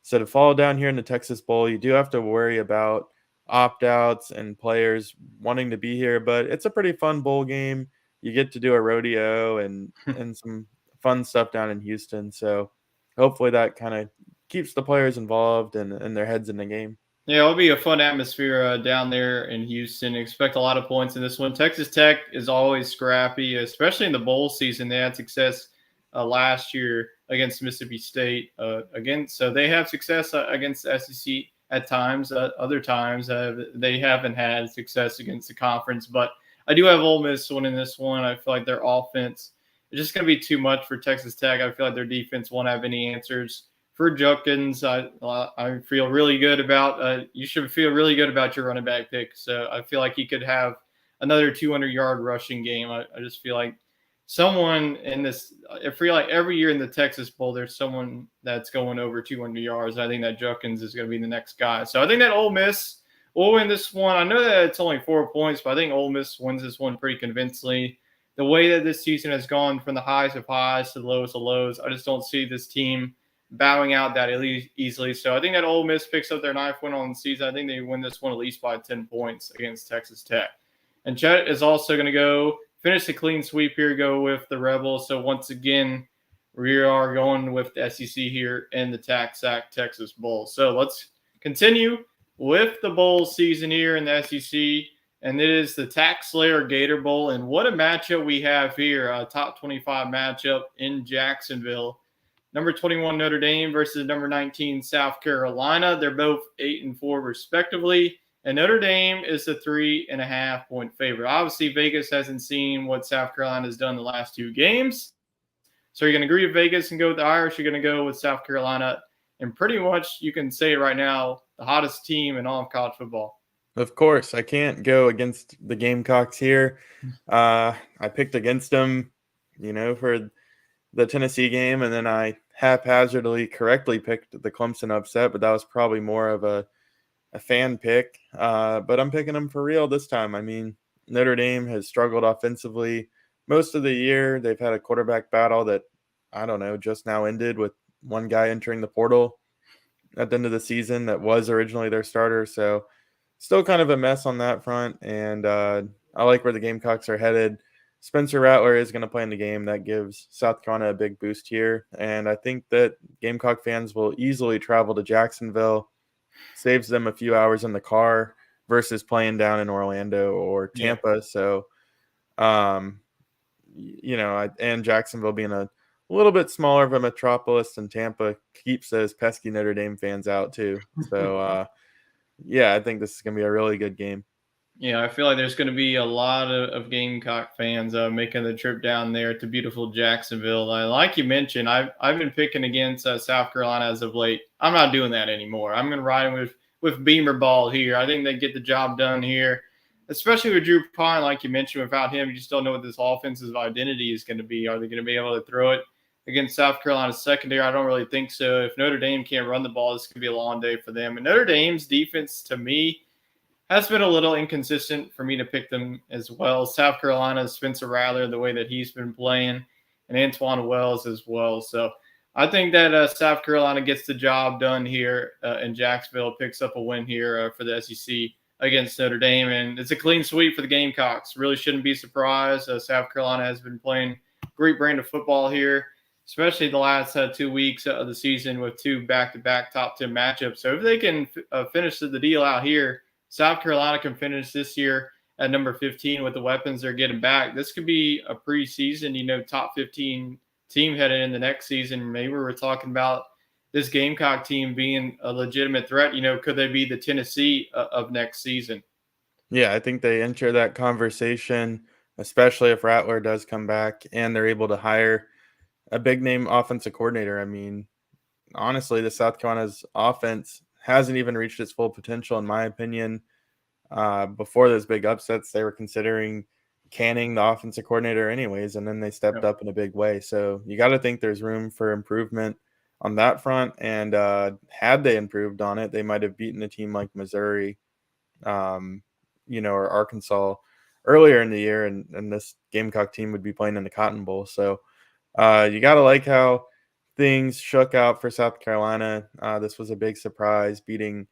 So to fall down here in the Texas Bowl, you do have to worry about opt-outs and players wanting to be here, but it's a pretty fun bowl game. You get to do a rodeo and some fun stuff down in Houston. So hopefully that kind of keeps the players involved and their heads in the game. Yeah, it'll be a fun atmosphere down there in Houston. Expect a lot of points in this one. Texas Tech is always scrappy, especially in the bowl season. They had success last year against Mississippi State. So they have success against the SEC at times. Other times they haven't had success against the conference. But I do have Ole Miss winning this one. I feel like their offense is just going to be too much for Texas Tech. I feel like their defense won't have any answers for Judkins. I feel really good about. You should feel really good about your running back pick. So I feel like he could have another 200-yard rushing game. I just feel like someone in this. I feel like every year in the Texas Bowl, there's someone that's going over 200 yards. I think that Judkins is going to be the next guy. So I think that Ole Miss will win this one. I know that it's only 4 points, but I think Ole Miss wins this one pretty convincingly. The way that this season has gone from the highs of highs to the lowest of lows, I just don't see this team bowing out that easily. So I think that Ole Miss picks up their 9th win on the season. I think they win this one at least by 10 points against Texas Tech. And Chet is also going to go finish the clean sweep here, go with the Rebels. So once again, we are going with the SEC here in the TaxAct Texas Bowl. So let's continue with the bowl season here in the SEC. And it is the Tax Slayer Gator Bowl. And what a matchup we have here, a top 25 matchup in Jacksonville. Number 21 Notre Dame versus number 19 South Carolina. They're both 8-4 respectively. And Notre Dame is a 3.5 point favorite. Obviously, Vegas hasn't seen what South Carolina has done the last 2 games. So you're going to agree with Vegas and go with the Irish. You're going to go with South Carolina. And pretty much you can say right now, the hottest team in all of college football. Of course, I can't go against the Gamecocks here. I picked against them, for the Tennessee game, and then I haphazardly correctly picked the Clemson upset, but that was probably more of a fan pick. But I'm picking them for real this time. I mean, Notre Dame has struggled offensively most of the year. They've had a quarterback battle that, I don't know, just now ended with one guy entering the portal at the end of the season that was originally their starter. So still kind of a mess on that front, and I like where the Gamecocks are headed. Spencer Rattler is going to play in the game. That gives South Carolina a big boost here, and I think that Gamecock fans will easily travel to Jacksonville. Saves them a few hours in the car versus playing down in Orlando or Tampa. Yeah. So, and Jacksonville being a little bit smaller of a metropolis than Tampa keeps those pesky Notre Dame fans out too. So, yeah, I think this is going to be a really good game. Yeah, I feel like there's going to be a lot of Gamecock fans making the trip down there to beautiful Jacksonville. Like you mentioned, I've been picking against South Carolina as of late. I'm not doing that anymore. I'm going to ride with Beamer Ball here. I think they get the job done here, especially with Drew Pine. Like you mentioned, without him, you just don't know what this offensive identity is going to be. Are they going to be able to throw it against South Carolina's secondary? I don't really think so. If Notre Dame can't run the ball, this could be a long day for them. And Notre Dame's defense, to me, has been a little inconsistent for me to pick them as well. South Carolina's Spencer Rattler, the way that he's been playing, and Antoine Wells as well. So I think that South Carolina gets the job done here in Jacksonville, picks up a win here for the SEC against Notre Dame. And it's a clean sweep for the Gamecocks. Really shouldn't be surprised. South Carolina has been playing great brand of football here, especially the last 2 weeks of the season with 2 back-to-back top 10 matchups. So if they can finish the deal out here, South Carolina can finish this year at number 15 with the weapons they're getting back. This could be a preseason, top 15 team headed in the next season. Maybe we're talking about this Gamecock team being a legitimate threat. Could they be the Tennessee of next season? Yeah, I think they enter that conversation, especially if Rattler does come back and they're able to hire a big name offensive coordinator. I mean, honestly, the South Carolina's offense hasn't even reached its full potential, in my opinion. Before those big upsets, they were considering canning the offensive coordinator anyways, and then they stepped up in a big way. So you got to think there's room for improvement on that front. And had they improved on it, they might have beaten a team like Missouri, or Arkansas earlier in the year, and this Gamecock team would be playing in the Cotton Bowl. So you got to like how things shook out for South Carolina. This was a big surprise, beating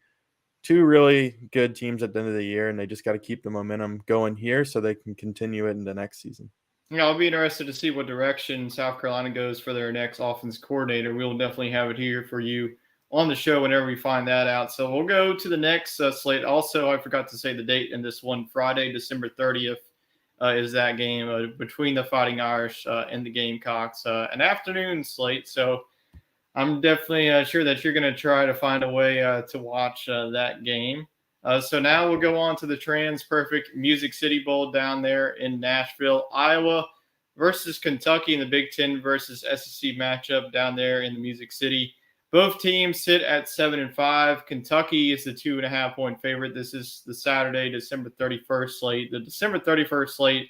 2 really good teams at the end of the year, and they just got to keep the momentum going here so they can continue it in the next season. Yeah, I'll be interested to see what direction South Carolina goes for their next offense coordinator. We'll definitely have it here for you on the show whenever we find that out. So we'll go to the next slate. Also, I forgot to say the date in this one. Friday, December 30th is that game between the Fighting Irish and the Gamecocks. An afternoon slate. So I'm definitely sure that you're going to try to find a way to watch that game. So now we'll go on to the Trans Perfect Music City Bowl down there in Nashville, Iowa versus Kentucky in the Big Ten versus SEC matchup down there in the Music City. Both teams sit at 7-5. Kentucky is the 2.5 point favorite. This is the Saturday, December 31st slate. The December 31st slate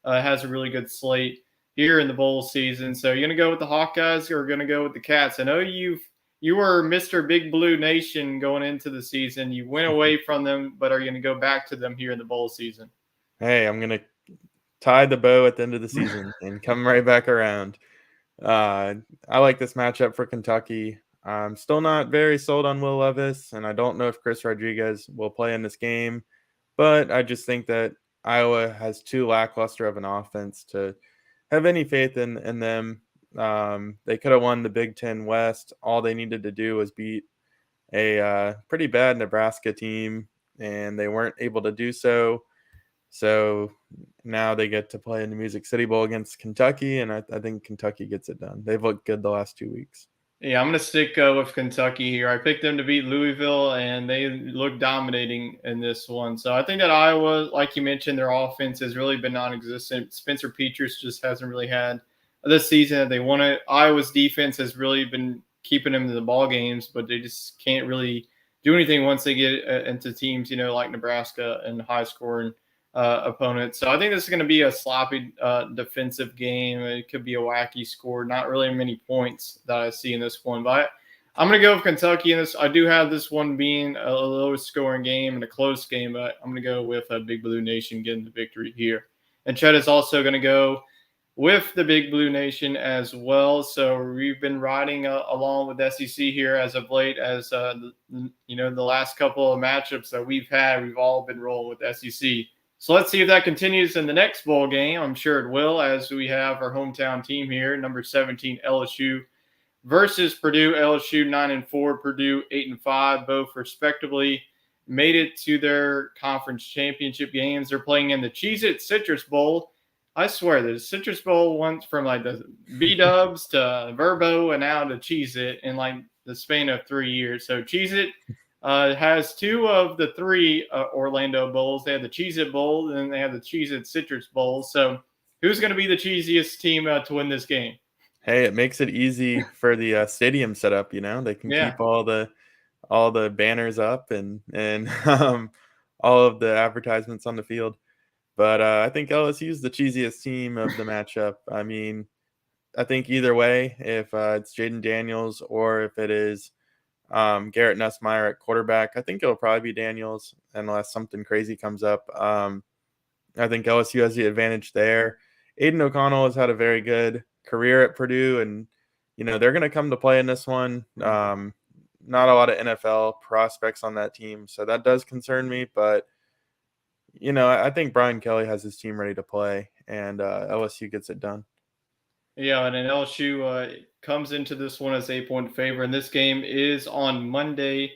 has a really good slate here in the bowl season. So you're gonna go with the Hawkeyes or going to go with the Cats? I know you were Mr. Big Blue Nation going into the season. You went away from them, but are you going to go back to them here in the bowl season? Hey, I'm gonna tie the bow at the end of the season and come right back around. I like this matchup for Kentucky. I'm still not very sold on Will Levis, and I don't know if Chris Rodriguez will play in this game, but I just think that Iowa has too lackluster of an offense to have any faith in them. They could have won the Big Ten West. All they needed to do was beat a pretty bad Nebraska team, and they weren't able to do so. So now they get to play in the Music City Bowl against Kentucky, and I think Kentucky gets it done. They've looked good the last 2 weeks. Yeah, I'm going to stick with Kentucky here. I picked them to beat Louisville, and they look dominating in this one. So I think that Iowa, like you mentioned, their offense has really been non-existent. Spencer Petras just hasn't really had this season that they wanted. Iowa's defense has really been keeping them in the ball games, but they just can't really do anything once they get into teams, like Nebraska and high-scoring opponents. So I think this is going to be a sloppy defensive game. It could be a wacky score. Not really many points that I see in this one, but I'm going to go with Kentucky in this. I do have this one being a low scoring game and a close game, but I'm going to go with Big Blue Nation getting the victory here. And Chet is also going to go with the Big Blue Nation as well. So we've been riding along with SEC here as of late, as the last couple of matchups that we've had, we've all been rolling with SEC. So let's see if that continues in the next bowl game. I'm sure it will, as we have our hometown team here, number 17 LSU versus Purdue. LSU 9-4, Purdue 8-5, both respectively made it to their conference championship games. They're playing in the Cheez-It Citrus Bowl. I swear, the Citrus Bowl went from like the B-Dubs to Verbo and now to Cheez-It in like the span of 3 years. So Cheez-It has two of the three Orlando Bowls. They have the Cheez-It Bowl, and then they have the Cheez-It Citrus Bowl. So who's going to be the cheesiest team to win this game? Hey, it makes it easy for the stadium setup. They can keep all the banners up and all of the advertisements on the field. But I think LSU is the cheesiest team of the matchup. I mean, I think either way, if it's Jaden Daniels or if it is Garrett Nussmeier at quarterback, I think it'll probably be Daniels unless something crazy comes up. I think LSU has the advantage there. Aiden O'Connell has had a very good career at Purdue, and they're going to come to play in this one. Not a lot of NFL prospects on that team, so that does concern me. But I think Brian Kelly has his team ready to play, and LSU gets it done. Yeah, and then LSU comes into this one as 8-point favorite, and this game is on Monday,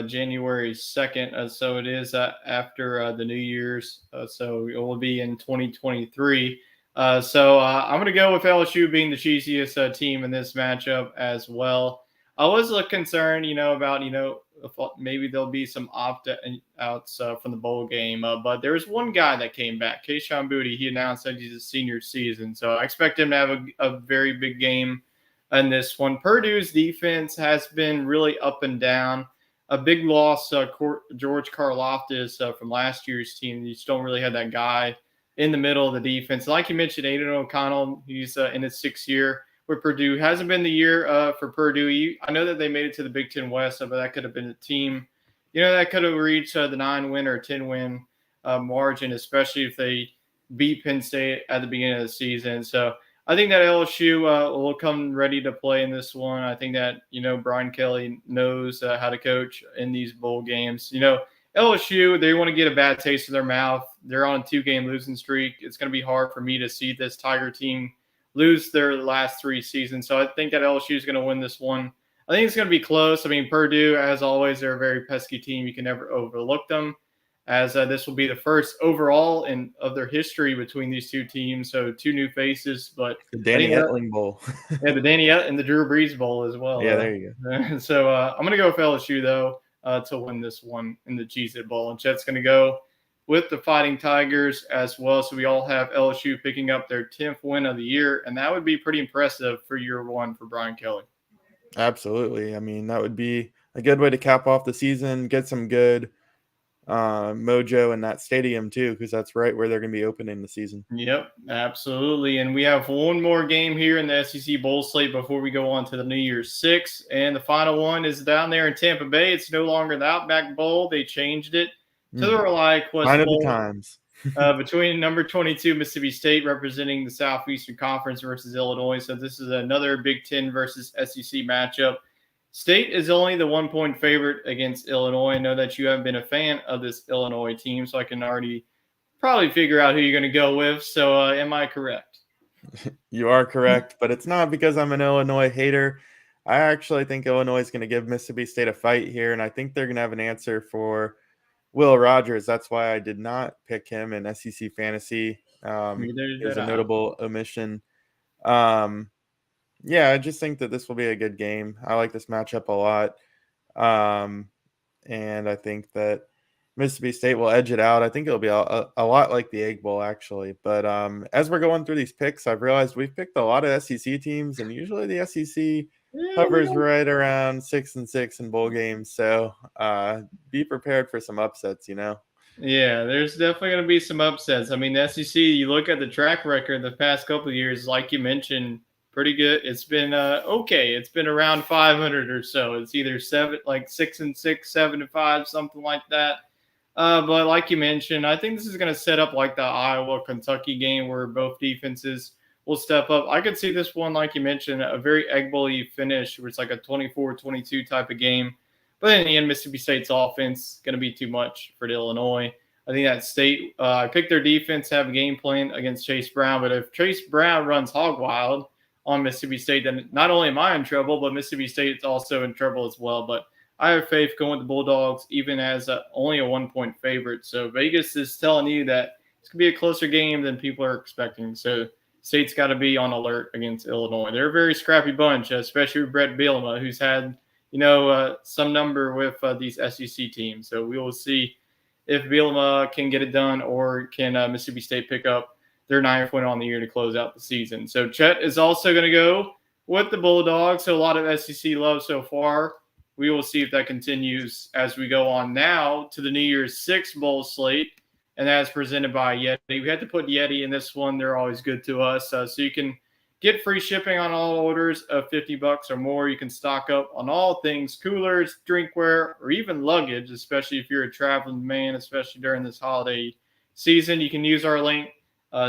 January 2nd. So it is after the New Year's. So it will be in 2023. So I'm going to go with LSU being the cheesiest team in this matchup as well. I was concerned, about, maybe there'll be some opt-outs from the bowl game. But there was one guy that came back, Kayshon Boutte. He announced that he's a senior season. So I expect him to have a very big game in this one. Purdue's defense has been really up and down. A big loss, George Karlaftis from last year's team. You just don't really have that guy in the middle of the defense. Like you mentioned, Aiden O'Connell, he's in his 6th year with Purdue. Hasn't been the year for Purdue. I know that they made it to the Big Ten West, but that could have been a team, that could have reached the 9-win or 10-win margin, especially if they beat Penn State at the beginning of the season. So I think that LSU will come ready to play in this one. I think that, Brian Kelly knows how to coach in these bowl games. LSU, they want to get a bad taste in their mouth. They're on a 2-game losing streak. It's going to be hard for me to see this Tiger team lose their last 3 seasons. So I think that LSU is going to win this one. I think it's going to be close. I mean, Purdue, as always, they're a very pesky team. You can never overlook them, as this will be the first overall of their history between these two teams. So 2 new faces, but the Danny Etling Bowl. Yeah, the Danny and the Drew Brees Bowl as well. Yeah, there you go. So I'm going to go with LSU, though, to win this one in the Cheez-It Bowl. And Chet's going to go with the Fighting Tigers as well. So we all have LSU picking up their 10th win of the year, and that would be pretty impressive for year 1 for Brian Kelly. Absolutely. I mean, that would be a good way to cap off the season, get some good mojo in that stadium too, because that's right where they're going to be opening the season. Yep, absolutely. And we have one more game here in the SEC Bowl slate before we go on to the New Year's Six. And the final one is down there in Tampa Bay. It's no longer the Outback Bowl. They changed it to the like Quest Sign of the Bowl times. between number 22 Mississippi State representing the Southeastern Conference versus Illinois. So this is another Big Ten versus SEC matchup. State is only the 1 point favorite against Illinois. I know that you haven't been a fan of this Illinois team, so I can already probably figure out who you're going to go with. So, am I correct? You are correct, but it's not because I'm an Illinois hater. I actually think Illinois is going to give Mississippi State a fight here, and I think they're going to have an answer for Will Rogers. That's why I did not pick him in SEC fantasy. Neither It was did a I. notable omission. Yeah, I just think that this will be a good game. I like this matchup a lot. And I think that Mississippi State will edge it out. I think it'll be a lot like the Egg Bowl, actually. But as we're going through these picks, I've realized we've picked a lot of SEC teams, and usually the SEC Yeah, hovers right around 6-6 in bowl games. So be prepared for some upsets, yeah, there's definitely going to be some upsets. I mean, the SEC, you look at the track record the past couple of years, like you mentioned, pretty good. It's been okay. It's been around 500 or so. It's either 6-6, 7-5, something like that. But like you mentioned, I think this is going to set up like the Iowa-Kentucky game where both defenses will step up. I could see this one, like you mentioned, a very egg bowl-y finish where it's like a 24-22 type of game. But in the end, Mississippi State's offense is going to be too much for Illinois. I think that State, I picked their defense to have a game plan against Chase Brown. But if Chase Brown runs hog wild on Mississippi State, then not only am I in trouble, but Mississippi State is also in trouble as well. But I have faith going with the Bulldogs, even as only a 1 point favorite. So Vegas is telling you that it's going to be a closer game than people are expecting. So State's got to be on alert against Illinois. They're a very scrappy bunch, especially with Brett Bielema, who's had some number with these SEC teams. So we will see if Bielema can get it done or can Mississippi State pick up their 9th win on the year to close out the season. So Chet is also going to go with the Bulldogs. So a lot of SEC love so far. We will see if that continues as we go on now to the New Year's Six bowl slate, and that's presented by YETI. We had to put YETI in this one. They're always good to us. So you can get free shipping on all orders of $50 or more. You can stock up on all things coolers, drinkware, or even luggage, especially if you're a traveling man, especially during this holiday season. You can use our link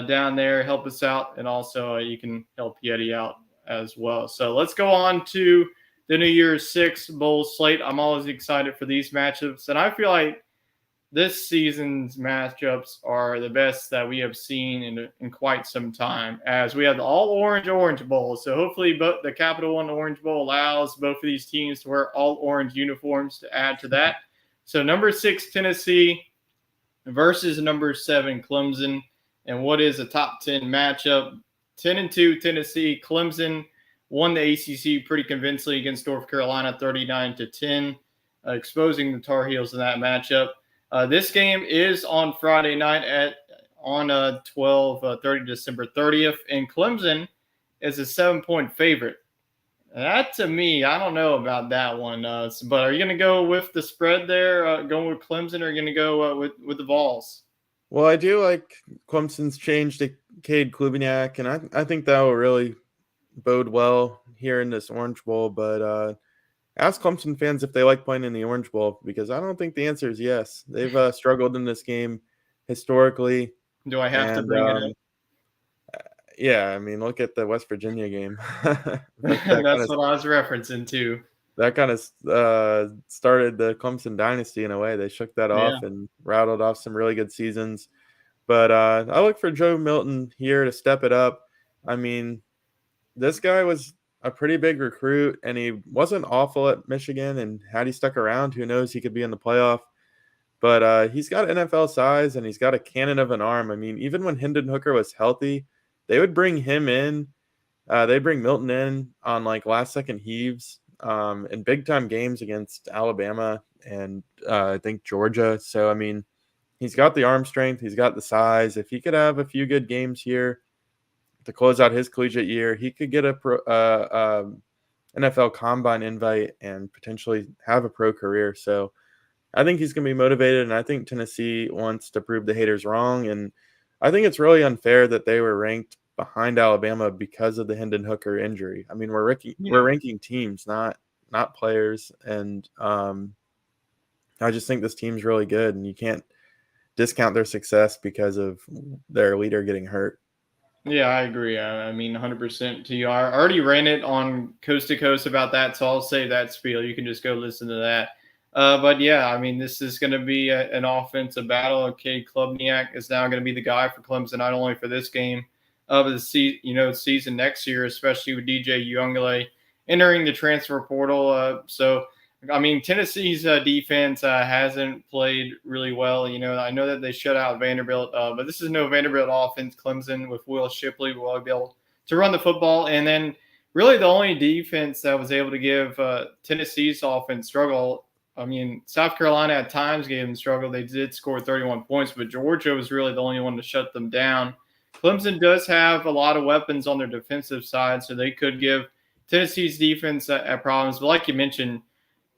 down there, help us out, and also you can help YETI out as well. So let's go on to the New Year's Six bowl slate. I'm always excited for these matchups, and I feel like this season's matchups are the best that we have seen in quite some time, as we have the all Orange Bowl. So hopefully both the Capital One Orange Bowl allows both of these teams to wear all orange uniforms to add to that. So number 6, Tennessee versus number 7, Clemson. And what is a top 10 matchup? 10-2 Tennessee. Clemson won the ACC pretty convincingly against North Carolina 39-10, exposing the Tar Heels in that matchup. This game is on Friday night on 12:30 December 30th, and Clemson is a 7-point favorite. That to me, I don't know about that one. But are you going to go with the spread there, going with Clemson, or are you going to go with the Vols? Well, I do like Clemson's change to Cade Klubiak, and I think that will really bode well here in this Orange Bowl. But ask Clemson fans if they like playing in the Orange Bowl, because I don't think the answer is yes. They've struggled in this game historically. Do I have to bring it up? Yeah, I mean, look at the West Virginia game. That's what I was referencing to. That kind of started the Clemson dynasty in a way. They shook that off and rattled off some really good seasons. But I look for Joe Milton here to step it up. I mean, this guy was a pretty big recruit, and he wasn't awful at Michigan. And had he stuck around, who knows, he could be in the playoff. But he's got NFL size, and he's got a cannon of an arm. I mean, even when Hendon Hooker was healthy, they would bring him in. They'd bring Milton in on like last-second heaves in big-time games against Alabama and I think Georgia. So, I mean, he's got the arm strength. He's got the size. If he could have a few good games here to close out his collegiate year, he could get a NFL Combine invite and potentially have a pro career. So I think he's going to be motivated, and I think Tennessee wants to prove the haters wrong. And I think it's really unfair that they were ranked behind Alabama because of the Hendon Hooker injury. I mean, we're Yeah. ranking teams, not players. And I just think this team's really good, and you can't discount their success because of their leader getting hurt. Yeah, I agree. I mean, 100% to you. I already ran it on Coast to Coast about that, so I'll save that spiel. You can just go listen to that. But yeah, I mean, this is going to be an offensive battle. Cade Klubniak is now going to be the guy for Clemson, not only for this game, but season next year, especially with DJ Uiagalelei entering the transfer portal. So I mean, Tennessee's defense hasn't played really well. I know that they shut out Vanderbilt, but this is no Vanderbilt offense. Clemson with Will Shipley will be able to run the football. And then really the only defense that was able to give Tennessee's offense struggle. I mean, South Carolina at times gave them struggle. They did score 31 points, but Georgia was really the only one to shut them down. Clemson does have a lot of weapons on their defensive side, so they could give Tennessee's defense at problems. But like you mentioned,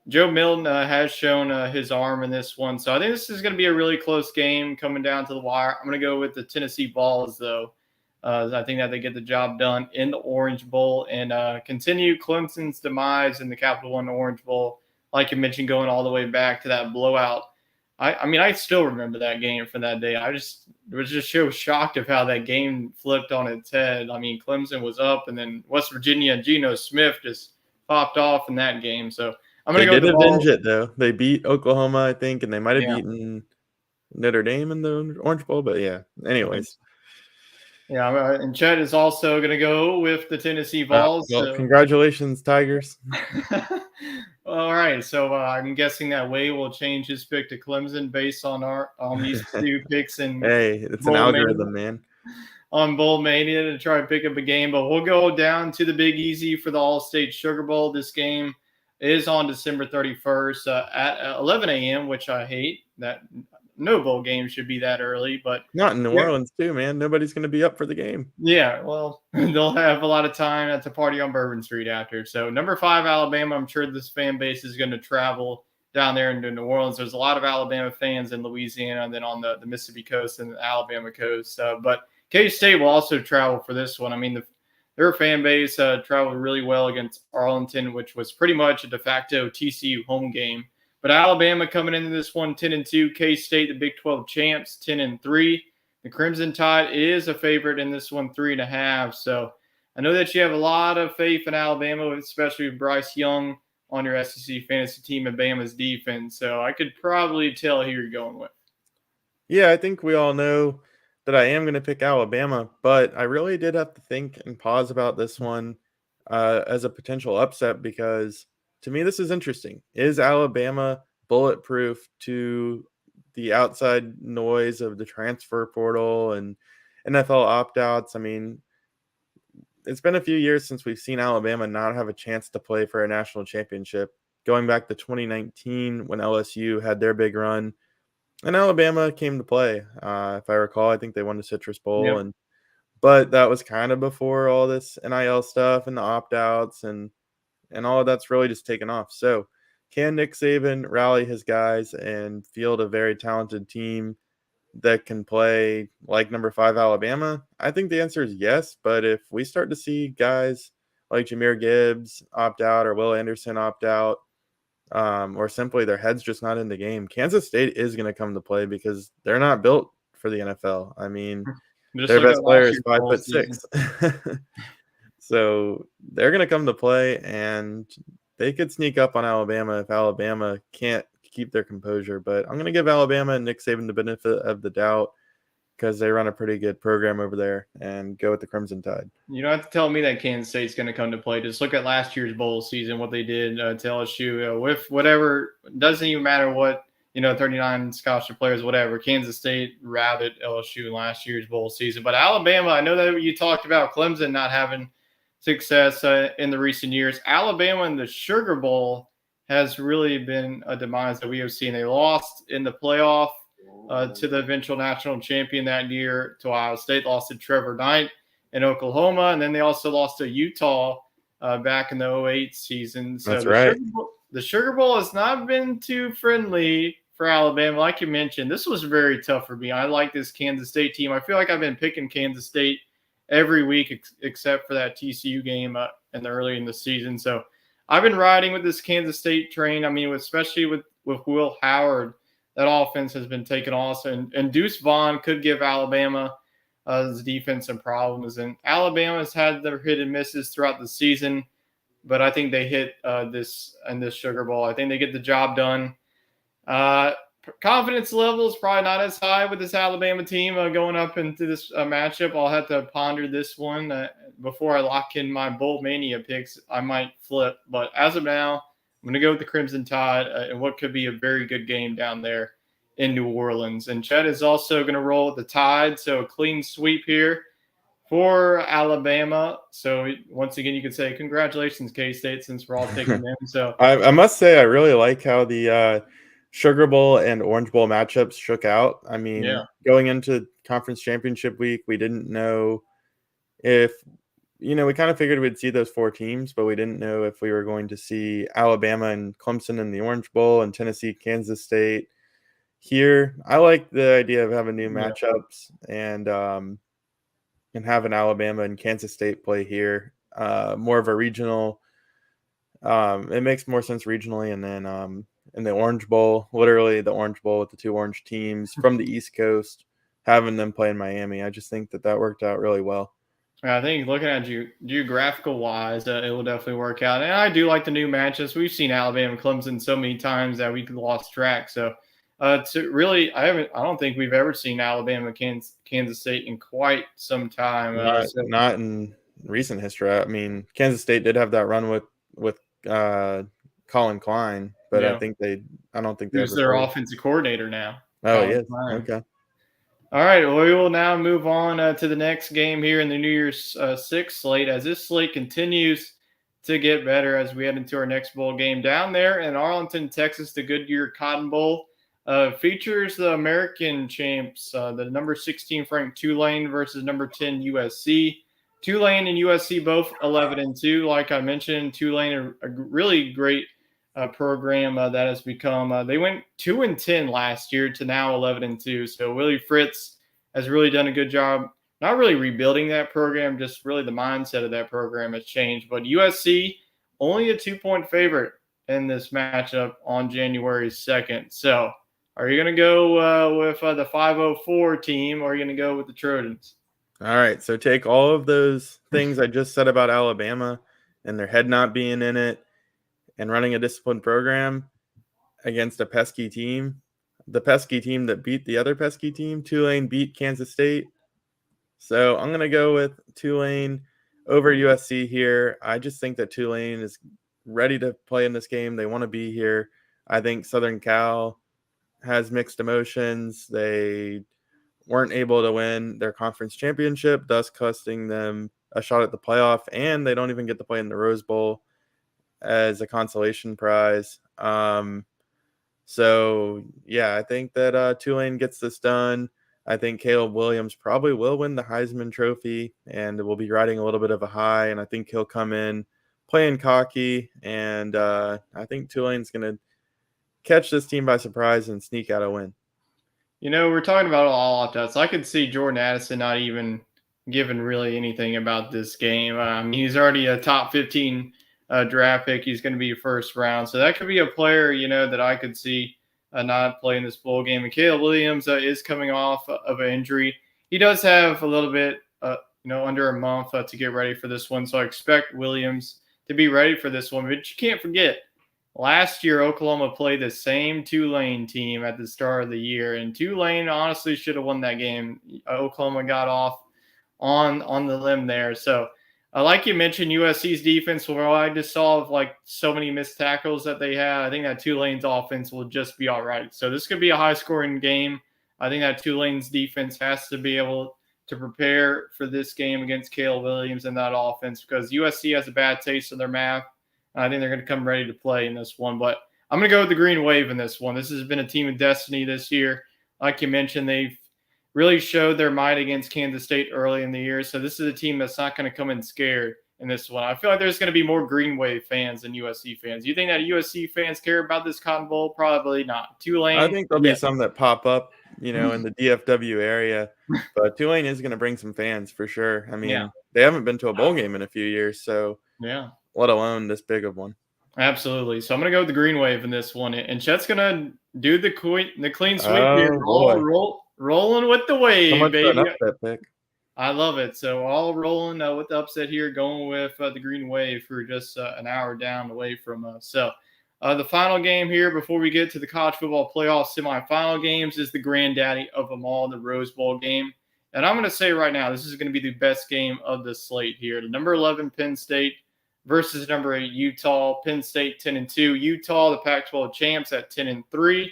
Joe Milton has shown his arm in this one. So I think this is going to be a really close game coming down to the wire. I'm going to go with the Tennessee Vols, though. I think that they get the job done in the Orange Bowl and continue Clemson's demise in the Capital One Orange Bowl. Like you mentioned, going all the way back to that blowout. I mean, I still remember that game from that day. I was just so shocked of how that game flipped on its head. I mean, Clemson was up, and then West Virginia and Geno Smith just popped off in that game. So I'm going They to go did with the avenge Vols. it, though. They beat Oklahoma, I think, and they might have Yeah. beaten Notre Dame in the Orange Bowl. But yeah, anyways. Yeah, and Chet is also going to go with the Tennessee Vols. Well, So. congratulations, Tigers. All right, so I'm guessing that Way will change his pick to Clemson based on these two picks and Hey, it's an Bowl algorithm, man. on Bowl Mania to try and pick up a game. But we'll go down to the Big Easy for the All-State Sugar Bowl. This game is on December 31st at 11 a.m., which I hate. That no bowl game should be that early, but Not in New Orleans, too, man. Nobody's going to be up for the game. yeah, well, they'll have a lot of time at the party on Bourbon Street after. So, number 5, Alabama. I'm sure this fan base is going to travel down there into New Orleans. There's a lot of Alabama fans in Louisiana and then on the Mississippi coast and the Alabama coast. But K-State will also travel for this one. I mean, their fan base traveled really well against Arlington, which was pretty much a de facto TCU home game. But Alabama coming into this one 10-2. K-State, the Big 12 champs, 10-3. The Crimson Tide is a favorite in this one, 3.5. So I know that you have a lot of faith in Alabama, especially with Bryce Young on your SEC fantasy team and Bama's defense. So I could probably tell who you're going with. Yeah, I think we all know that I am going to pick Alabama, but I really did have to think and pause about this one as a potential upset because to me, this is interesting. Is Alabama bulletproof to the outside noise of the transfer portal and NFL opt-outs? I mean, it's been a few years since we've seen Alabama not have a chance to play for a national championship, going back to 2019 when LSU had their big run. And Alabama came to play. If I recall, I think they won the Citrus Bowl, Yep. but that was kind of before all this NIL stuff and the opt-outs and all of that's really just taken off. So, can Nick Saban rally his guys and field a very talented team that can play like number 5 Alabama? I think the answer is yes. But if we start to see guys like Jahmyr Gibbs opt out or Will Anderson opt out, or simply their head's just not in the game, Kansas State is going to come to play because they're not built for the NFL. I mean, Just their look best at player last is year's bowl 5'6". So they're going to come to play, and they could sneak up on Alabama if Alabama can't keep their composure. But I'm going to give Alabama and Nick Saban the benefit of the doubt because they run a pretty good program over there and go with the Crimson Tide. You don't have to tell me that Kansas State's going to come to play. Just look at last year's bowl season, what they did to LSU. With whatever, doesn't even matter what, 39 scholarship players, whatever. Kansas State routed LSU in last year's bowl season. But Alabama, I know that you talked about Clemson not having success in the recent years. Alabama in the Sugar Bowl has really been a demise that we have seen. They lost in the playoff to the eventual national champion that year, to Ohio State, lost to Trevor Knight in Oklahoma, and then they also lost to Utah back in the '08 season. So That's right. The Sugar Bowl has not been too friendly for Alabama. Like you mentioned, this was very tough for me. I like this Kansas State team. I feel like I've been picking Kansas State every week except for that TCU game in the early in the season. So I've been riding with this Kansas State train. I mean, especially with Will Howard, that offense has been taken off, and Deuce Vaughn could give Alabama his defense some problems. And Alabama's had their hit and misses throughout the season, but I think they hit this Sugar Bowl. I think they get the job done. Uh, Confidence level is probably not as high with this Alabama team going up into this matchup. I'll have to ponder this one before I lock in my Bowl Mania picks. I might flip, but as of now, I'm going to go with the Crimson Tide and what could be a very good game down there in New Orleans. And Chet is also going to roll with the Tide, so a clean sweep here for Alabama. So once again, you could say congratulations, K-State, since we're all taking them. So I must say I really like how the Sugar Bowl and Orange Bowl matchups shook out. I mean, yeah, going into conference championship week, we didn't know if we kind of figured we'd see those 4 teams, but we didn't know if we were going to see Alabama and Clemson in the Orange Bowl and Tennessee, Kansas State here. I like the idea of having new matchups and having Alabama and Kansas State play here. More of a regional. It makes more sense regionally, and then in the Orange Bowl, literally the Orange Bowl with the 2 orange teams from the East Coast, having them play in Miami. I just think that worked out really well. I think looking at geographical wise, it will definitely work out. And I do like the new matches. We've seen Alabama and Clemson so many times that we lost track. So to really, I don't think we've ever seen Alabama Kansas State in quite some time. Not in recent history. I mean, Kansas State did have that run with Colin Klein, but I don't think they who's their offensive coordinator now. Oh, yeah. Okay. All right, well, we will now move on to the next game here in the New Year's 6 slate, as this slate continues to get better as we head into our next bowl game down there in Arlington, Texas. The Goodyear Cotton Bowl features the American champs, the number 16 ranked Tulane versus number 10 USC. Tulane and USC both 11-2. Like I mentioned, Tulane a really great program that has become. They went 2-10 last year to now 11-2. So Willie Fritz has really done a good job. Not really rebuilding that program, just really the mindset of that program has changed. But USC only a 2-point favorite in this matchup on January 2nd. So are you going to go with the 504 team, or are you going to go with the Trojans? All right, so take all of those things I just said about Alabama and their head not being in it and running a disciplined program against a pesky team. The pesky team that beat the other pesky team, Tulane, beat Kansas State. So I'm going to go with Tulane over USC here. I just think that Tulane is ready to play in this game. They want to be here. I think Southern Cal has mixed emotions. They weren't able to win their conference championship, thus costing them a shot at the playoff, and they don't even get to play in the Rose Bowl as a consolation prize. So, yeah, I think that Tulane gets this done. I think Caleb Williams probably will win the Heisman Trophy, and will be riding a little bit of a high, and I think he'll come in playing cocky, and I think Tulane's going to catch this team by surprise and sneak out a win. We're talking about all opt-outs. I could see Jordan Addison not even giving really anything about this game. He's already a top 15 draft pick. He's going to be first round. So that could be a player, that I could see not playing this bowl game. And Caleb Williams is coming off of an injury. He does have a little bit, under a month to get ready for this one. So I expect Williams to be ready for this one. But you can't forget, last year, Oklahoma played the same Tulane team at the start of the year, and Tulane honestly should have won that game. Oklahoma got off on the limb there. So, like you mentioned, USC's defense, where I just saw so many missed tackles that they had, I think that Tulane's offense will just be all right. So this could be a high-scoring game. I think that Tulane's defense has to be able to prepare for this game against Caleb Williams and that offense, because USC has a bad taste in their mouth. I think they're going to come ready to play in this one. But I'm going to go with the Green Wave in this one. This has been a team of destiny this year. Like you mentioned, they've really showed their might against Kansas State early in the year. So this is a team that's not going to come in scared. in this one. I feel like there's going to be more Green Wave fans than USC fans. Do you think that USC fans care about this Cotton Bowl? Probably not. I Tulane, think there'll be yes. some that pop up, in the DFW area, but Tulane is going to bring some fans for sure. I Yeah, mean, they haven't been to a bowl game in a few years, so yeah. let alone this big of one. Absolutely. So I'm gonna go with the Green Wave in this one, and Chet's gonna do the clean sweep here. Oh boy, Rolling with the so wave, much for an baby. upset pick. I love it. So all rolling with the upset here, going with the Green Wave for just an hour down away from us. So the final game here before we get to the college football playoff semifinal games is the granddaddy of them all, the Rose Bowl game. And I'm going to say right now, this is going to be the best game of the slate here. The number 11 Penn State versus number 8 Utah. Penn State 10-2. Utah, the Pac-12 champs, at 10-3.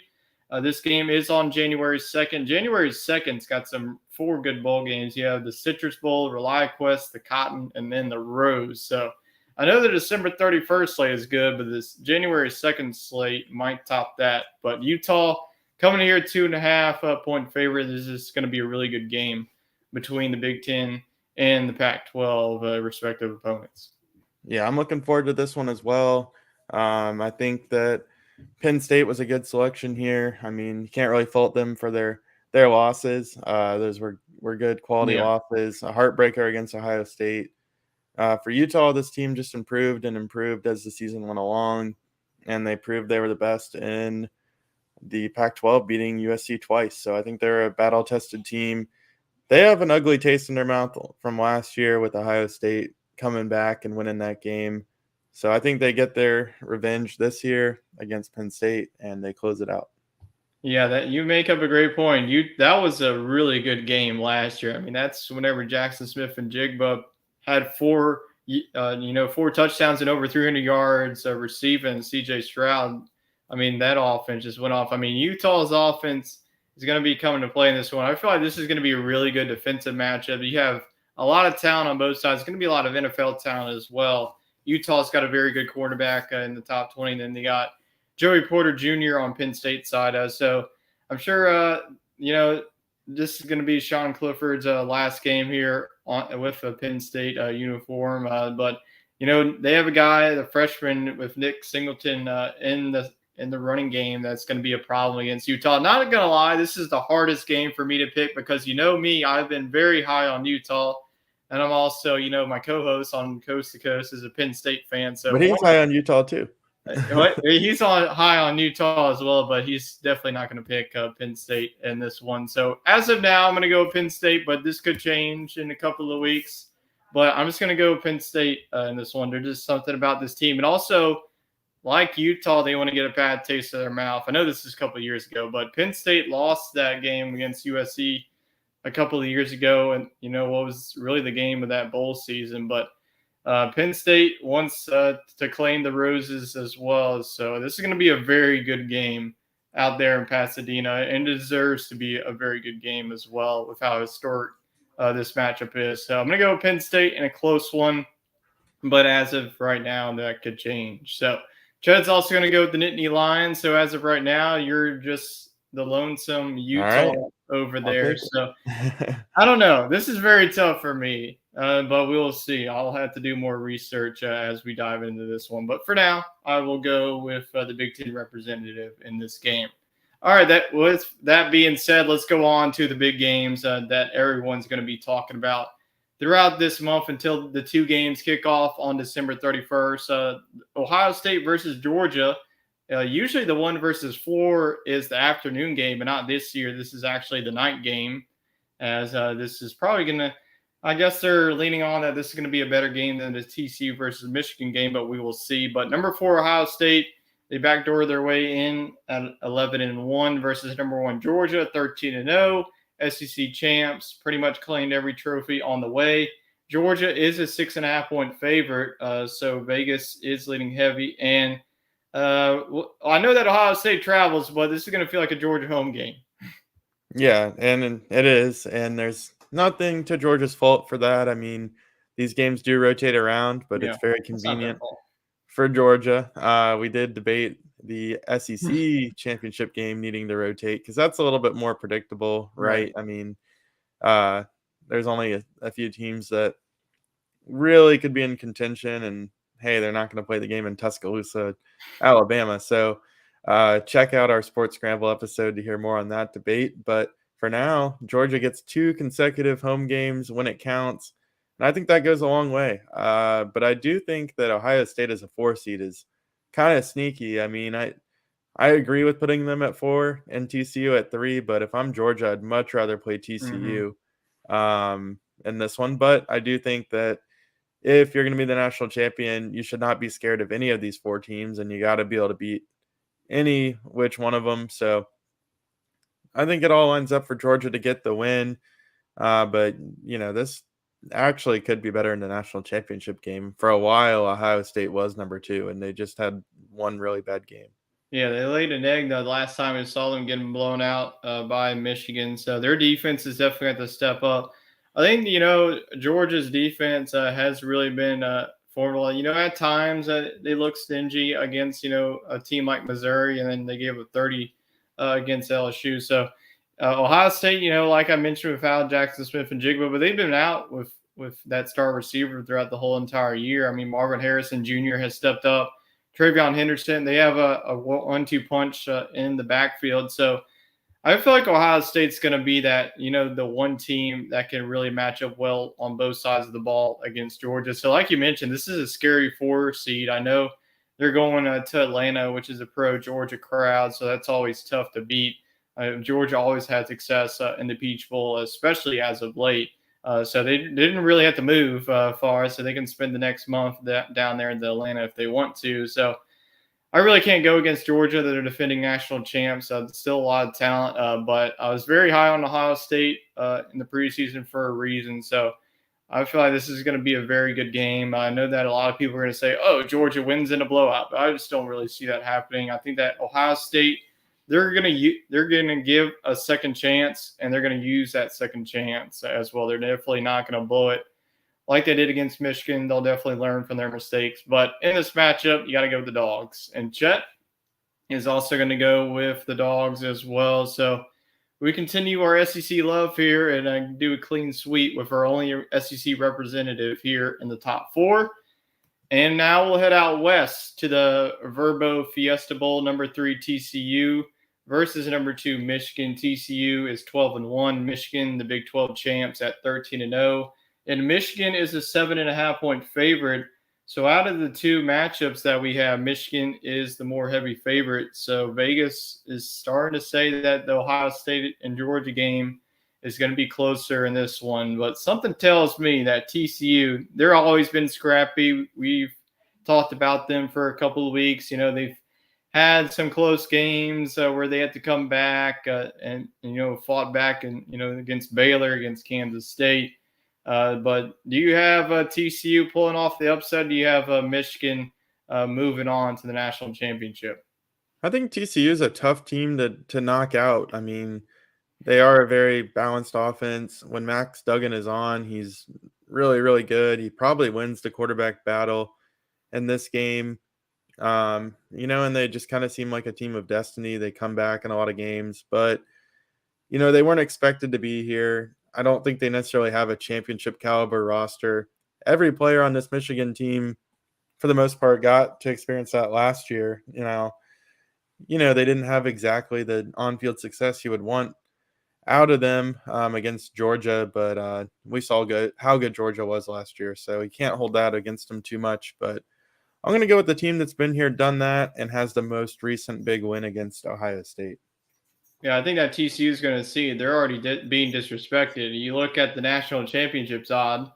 This game is on January 2nd. January 2nd's got some 4 good bowl games. You have the Citrus Bowl, ReliaQuest, the Cotton, and then the Rose. So I know the December 31st slate is good, but this January 2nd slate might top that. But Utah coming here 2.5 point favorite. This is going to be a really good game between the Big Ten and the Pac-12 respective opponents. Yeah, I'm looking forward to this one as well. I think that Penn State was a good selection here. I mean, you can't really fault them for their losses. Those were good quality losses. A heartbreaker against Ohio State. For Utah, this team just improved and improved as the season went along, and they proved they were the best in the Pac-12, beating USC twice. So I think they're a battle-tested team. They have an ugly taste in their mouth from last year with Ohio State coming back and winning that game. So I think they get their revenge this year against Penn State, and they close it out. Yeah, that you make up a great point. That was a really good game last year. I mean, that's whenever Jackson Smith and Jigba had 4 touchdowns and over 300 yards receiving. CJ Stroud, I mean, that offense just went off. I mean, Utah's offense is going to be coming to play in this one. I feel like this is going to be a really good defensive matchup. You have a lot of talent on both sides. It's going to be a lot of NFL talent as well. Utah's got a very good quarterback in the top 20. And then they got Joey Porter Jr. on Penn State side. So I'm sure, this is going to be Sean Clifford's last game here with a Penn State uniform. But, they have a guy, the freshman with Nick Singleton in the running game that's going to be a problem against Utah. Not going to lie, this is the hardest game for me to pick because me, I've been very high on Utah. And I'm also, my co-host on Coast to Coast is a Penn State fan. So, but he's high on Utah too. He's high on Utah as well, but he's definitely not going to pick Penn State in this one. So as of now, I'm going to go Penn State, but this could change in a couple of weeks. But I'm just going to go Penn State in this one. There's just something about this team. And also, like Utah, they want to get a bad taste of their mouth. I know this is a couple of years ago, but Penn State lost that game against USC a couple of years ago, and what was really the game of that bowl season. But Penn State wants to claim the Roses as well. So this is going to be a very good game out there in Pasadena, and it deserves to be a very good game as well with how historic this matchup is. So I'm going to go with Penn State in a close one, but as of right now, that could change. So Chud's also going to go with the Nittany Lions. So as of right now, you're just the lonesome Utah over there. So I don't know. This is very tough for me, but we'll see. I'll have to do more research as we dive into this one. But for now, I will go with the Big Ten representative in this game. All right, with that being said, let's go on to the big games that everyone's going to be talking about throughout this month until the 2 games kick off on December 31st. Ohio State versus Georgia. Usually the 1 versus 4 is the afternoon game, but not this year. This is actually the night game, as this is probably going to – I guess they're leaning on that this is going to be a better game than the TCU versus Michigan game, but we will see. But number 4, Ohio State, they backdoor their way in at 11-1 versus number 1, Georgia, 13-0. SEC champs, pretty much claimed every trophy on the way. Georgia is a 6.5 point favorite, so Vegas is leading heavy. And I know that Ohio State travels, but this is going to feel like a Georgia home game. Yeah, and it is. And there's nothing to Georgia's fault for that. I mean, these games do rotate around, but it's very convenient for Georgia. We did debate the SEC championship game needing to rotate because that's a little bit more predictable, right? I mean, there's only a few teams that really could be in contention. And hey, they're not going to play the game in Tuscaloosa, Alabama. So check out our Sports Scramble episode to hear more on that debate. But for now, Georgia gets 2 consecutive home games when it counts. And I think that goes a long way. But I do think that Ohio State as a 4 seed is kind of sneaky. I mean, I agree with putting them at 4 and TCU at 3, but if I'm Georgia, I'd much rather play Mm-hmm. TCU in this one. But I do think that if you're going to be the national champion, you should not be scared of any of these 4 teams, and you got to be able to beat any which one of them. So I think it all lines up for Georgia to get the win. But this actually could be better in the national championship game. For a while, Ohio State was number 2, and they just had one really bad game. Yeah, they laid an egg the last time we saw them getting blown out by Michigan. So their defense is definitely going to step up. I think, Georgia's defense has really been formidable. At times they look stingy against, a team like Missouri, and then they gave up 30 against LSU. So Ohio State, like I mentioned without Jackson Smith and Jigba, but they've been out with that star receiver throughout the whole entire year. I mean, Marvin Harrison Jr. has stepped up. Travion Henderson, they have a 1-2 punch in the backfield. So I feel like Ohio State's going to be that, the one team that can really match up well on both sides of the ball against Georgia. So like you mentioned, this is a scary 4 seed. I know they're going to Atlanta, which is a pro-Georgia crowd, so that's always tough to beat. Georgia always had success in the Peach Bowl, especially as of late. So they didn't really have to move far, so they can spend the next month down there in Atlanta if they want to. So I really can't go against Georgia. They're defending national champs. Still a lot of talent, but I was very high on Ohio State in the preseason for a reason. So I feel like this is going to be a very good game. I know that a lot of people are going to say, "Oh, Georgia wins in a blowout," but I just don't really see that happening. I think that Ohio State they're gonna give a second chance, and they're going to use that second chance as well. They're definitely not going to blow it like they did against Michigan. They'll definitely learn from their mistakes. But in this matchup, you got to go with the dogs. And Chet is also going to go with the dogs as well. So we continue our SEC love here and do a clean sweep with our only SEC representative here in the top 4. And now we'll head out west to the Verbo Fiesta Bowl, number 3 TCU versus number 2 Michigan. TCU is 12-1. Michigan, the Big 12 champs, at 13-0. And Michigan is a 7.5-point favorite. So out of the 2 matchups that we have, Michigan is the more heavy favorite. So Vegas is starting to say that the Ohio State and Georgia game is going to be closer in this one. But something tells me that TCU, they're always been scrappy. We've talked about them for a couple of weeks. They've had some close games where they had to come back and fought back and against Baylor, against Kansas State. But do you have TCU pulling off the upset? Do you have Michigan moving on to the national championship? I think TCU is a tough team to knock out. I mean, they are a very balanced offense. When Max Duggan is on, he's really, really good. He probably wins the quarterback battle in this game. And they just kind of seem like a team of destiny. They come back in a lot of games, but they weren't expected to be here. I don't think they necessarily have a championship caliber roster. Every player on this Michigan team, for the most part, got to experience that last year. They didn't have exactly the on-field success you would want out of them against Georgia, but we saw how good Georgia was last year, so we can't hold that against them too much. But I'm going to go with the team that's been here, done that, and has the most recent big win against Ohio State. Yeah, I think that TCU is going to see they're already being disrespected. You look at the national championships odd,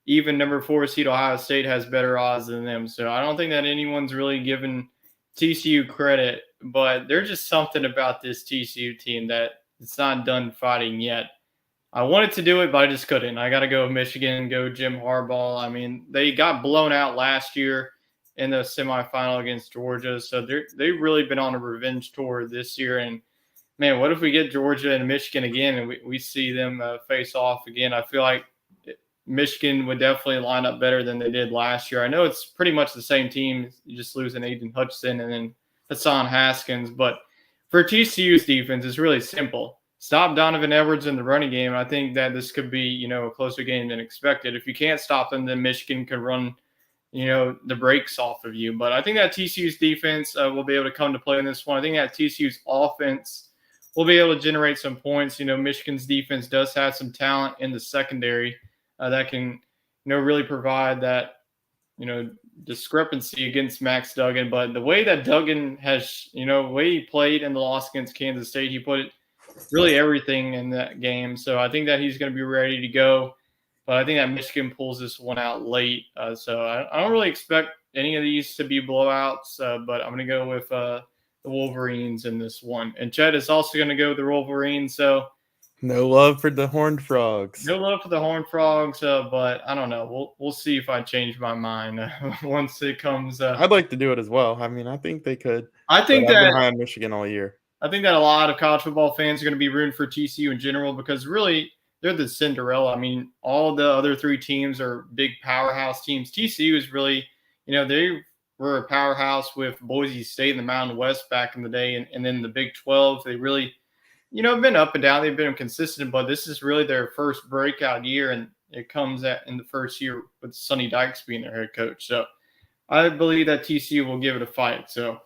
even number 4 seed Ohio State has better odds than them. So I don't think that anyone's really given TCU credit, but there's just something about this TCU team that it's not done fighting yet. I wanted to do it, but I just couldn't. I got to go with Michigan, go Jim Harbaugh. I mean, they got blown out last year in the semifinal against Georgia, so they've really been on a revenge tour this year. And man, what if we get Georgia and Michigan again and we see them face off again? I feel like Michigan would definitely line up better than they did last year. I know it's pretty much the same team. You just lose an Aiden Hutchinson and then Hassan Haskins. But for TCU's defense, it's really simple. stop Donovan Edwards in the running game. I think that this could be, a closer game than expected. If you can't stop them, then Michigan could run, the brakes off of you. But I think that TCU's defense will be able to come to play in this one. I think that TCU's offense will be able to generate some points. Michigan's defense does have some talent in the secondary that can, really provide that, discrepancy against Max Duggan. But the way that Duggan has, the way he played in the loss against Kansas State, he put really everything in that game. So I think that he's going to be ready to go. But I think that Michigan pulls this one out late. So I don't really expect any of these to be blowouts, but I'm going to go with the Wolverines in this one. And Chet is also going to go with the Wolverines. So no love for the Horned Frogs. No love for the Horned Frogs, but I don't know. We'll see if I change my mind once it comes. I'd like to do it as well. I mean, I think they could. I think I've that been high on Michigan all year. I think that a lot of college football fans are going to be rooting for TCU in general because really they're the Cinderella. I mean, all the other three teams are big powerhouse teams. TCU is really, they were a powerhouse with Boise State in the Mountain West back in the day, and then the Big 12. They really, been up and down. They've been consistent, but this is really their first breakout year, and it comes in the first year with Sonny Dykes being their head coach. So I believe that TCU will give it a fight. So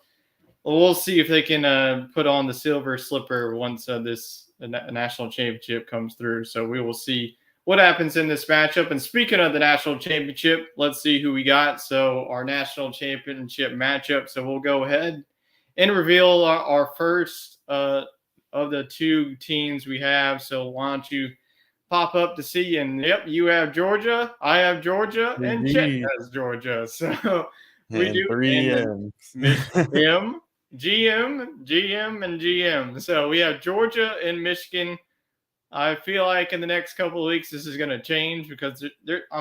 we'll see if they can put on the silver slipper once this national championship comes through. So we will see what happens in this matchup. And speaking of the national championship, let's see who we got. So our national championship matchup. So we'll go ahead and reveal our first of the two teams we have. So why don't you pop up to see? And yep, you have Georgia, I have Georgia, and Chet has Georgia. So we do 3 M's. M, GM, and GM. So we have Georgia and Michigan. I feel like in the next couple of weeks this is going to change because throughout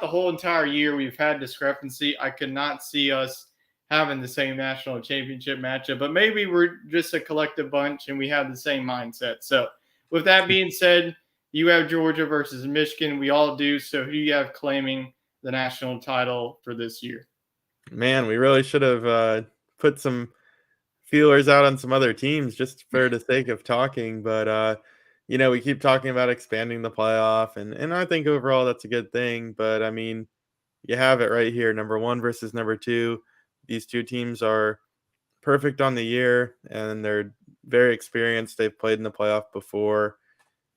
the whole entire year we've had discrepancy. I could not see us having the same national championship matchup, but maybe we're just a collective bunch and we have the same mindset. So with that being said, you have Georgia versus Michigan. We all do. So who do you have claiming the national title for this year? Man, we really should have put some feelers out on some other teams just for the sake of talking. But, we keep talking about expanding the playoff, and I think overall that's a good thing. But, I mean, you have it right here, number 1 versus number 2. These two teams are perfect on the year, and they're very experienced. They've played in the playoff before.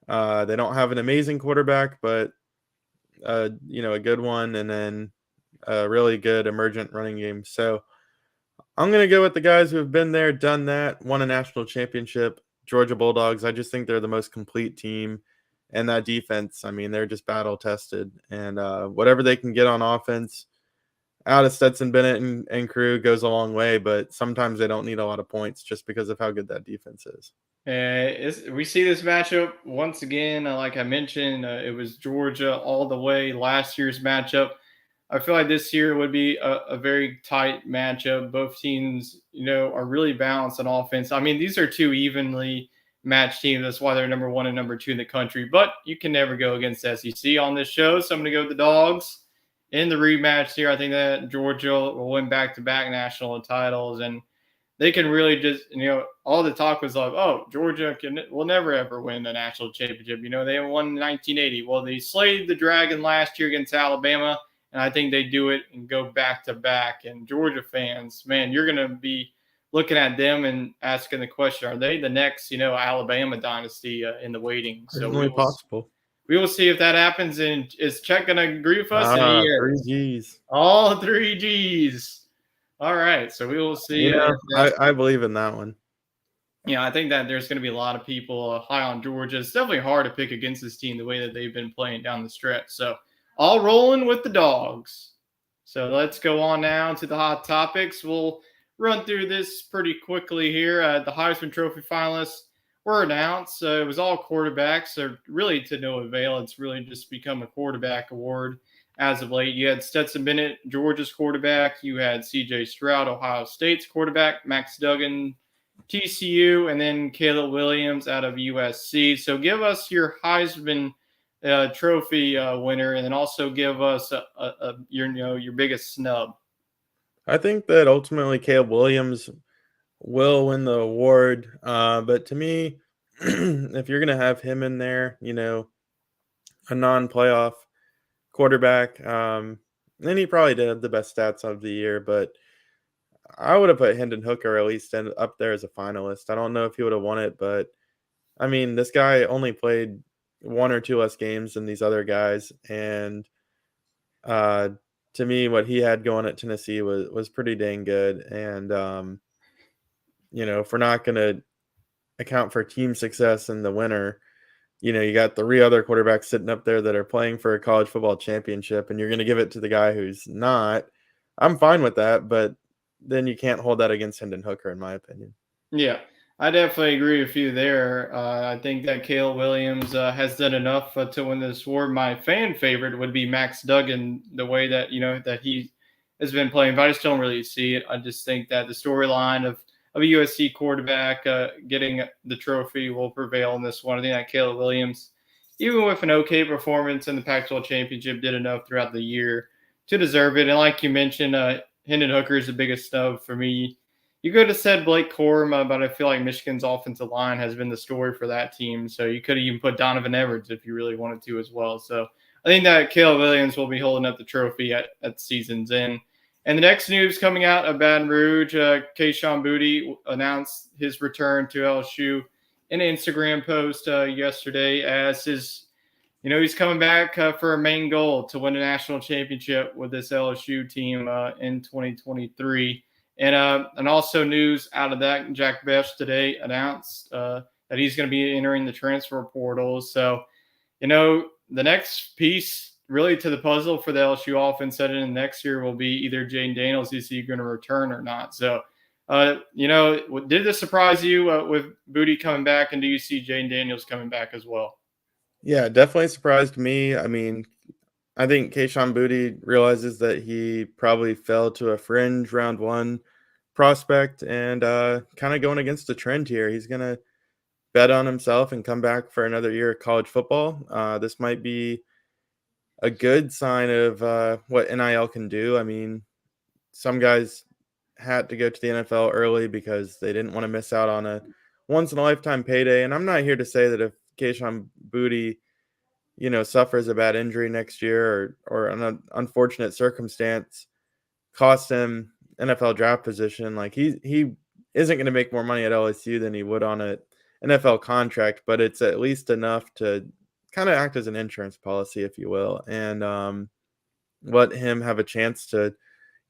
They don't have an amazing quarterback, but, a good one, and then a really good emergent running game. So I'm going to go with the guys who have been there, done that, won a national championship, Georgia Bulldogs. I just think they're the most complete team. And that defense, I mean, they're just battle tested. And whatever they can get on offense out of Stetson Bennett and crew goes a long way. But sometimes they don't need a lot of points just because of how good that defense is. We see this matchup once again. Like I mentioned, it was Georgia all the way last year's matchup. I feel like this year would be a very tight matchup. Both teams, are really balanced on offense. I mean, these are two evenly matched teams. That's why they're number 1 and number 2 in the country. But you can never go against SEC on this show. So I'm going to go with the Dogs in the rematch here. I think that Georgia will win back-to-back national titles. And they can really just, all the talk was like, oh, Georgia will never, ever win a national championship. They won in 1980. Well, they slayed the Dragon last year against Alabama. And I think they do it and go back to back. And Georgia fans, man, you're going to be looking at them and asking the question, are they the next, Alabama dynasty in the waiting? So possible. We will see if that happens. And is Chet going to agree with us? 3 Gs. All 3 Gs. All right. So we will see. I believe in that one. I think that there's going to be a lot of people high on Georgia. It's definitely hard to pick against this team the way that they've been playing down the stretch. So all rolling with the Dogs. So let's go on now to the hot topics. We'll run through this pretty quickly here. The Heisman Trophy finalists were announced. It was all quarterbacks, so really to no avail. It's really just become a quarterback award as of late. You had Stetson Bennett, Georgia's quarterback. You had C.J. Stroud, Ohio State's quarterback. Max Duggan, TCU, and then Caleb Williams out of USC. So give us your Heisman Trophy winner, and then also give us your biggest snub. I think that ultimately Caleb Williams will win the award. But to me, if you're going to have him in there, a non-playoff quarterback, then he probably did have the best stats of the year, but I would have put Hendon Hooker at least up there as a finalist. I don't know if he would have won it, but I mean, this guy only played one or two less games than these other guys, and uh, to me, what he had going at Tennessee was pretty dang good. And if we're not going to account for team success in the winner, you got three other quarterbacks sitting up there that are playing for a college football championship, and you're going to give it to the guy who's not. I'm fine with that, but then you can't hold that against Hendon Hooker, in my opinion. Yeah, I definitely agree with you there. I think that Caleb Williams has done enough to win this award. My fan favorite would be Max Duggan, the way that that he has been playing, but I just don't really see it. I just think that the storyline of a USC quarterback getting the trophy will prevail in this one. I think that Caleb Williams, even with an okay performance in the Pac-12 championship, did enough throughout the year to deserve it. And like you mentioned, Hendon Hooker is the biggest snub for me. You could have said Blake Corum, but I feel like Michigan's offensive line has been the story for that team. So you could have even put Donovan Edwards if you really wanted to as well. So I think that Caleb Williams will be holding up the trophy at the season's end. And the next news coming out of Baton Rouge, Kayshon Boutte announced his return to LSU in an Instagram post yesterday as he's coming back for a main goal to win a national championship with this LSU team in 2023. And also news out of that, Jack Bech today announced that he's going to be entering the transfer portal. So, the next piece really to the puzzle for the LSU offense heading in next year will be either Jaden Daniels, is he going to return or not? So, did this surprise you with Boutte coming back, and do you see Jaden Daniels coming back as well? Yeah, definitely surprised me. I mean, I think Kayshon Boutte realizes that he probably fell to a fringe round one prospect and kind of going against the trend here. He's going to bet on himself and come back for another year of college football. This might be a good sign of what NIL can do. I mean, some guys had to go to the NFL early because they didn't want to miss out on a once in a lifetime payday. And I'm not here to say that if Kayshon Boutte, suffers a bad injury next year or an unfortunate circumstance cost him NFL draft position, like he isn't going to make more money at LSU than he would on an NFL contract, but it's at least enough to kind of act as an insurance policy, if you will, and let him have a chance to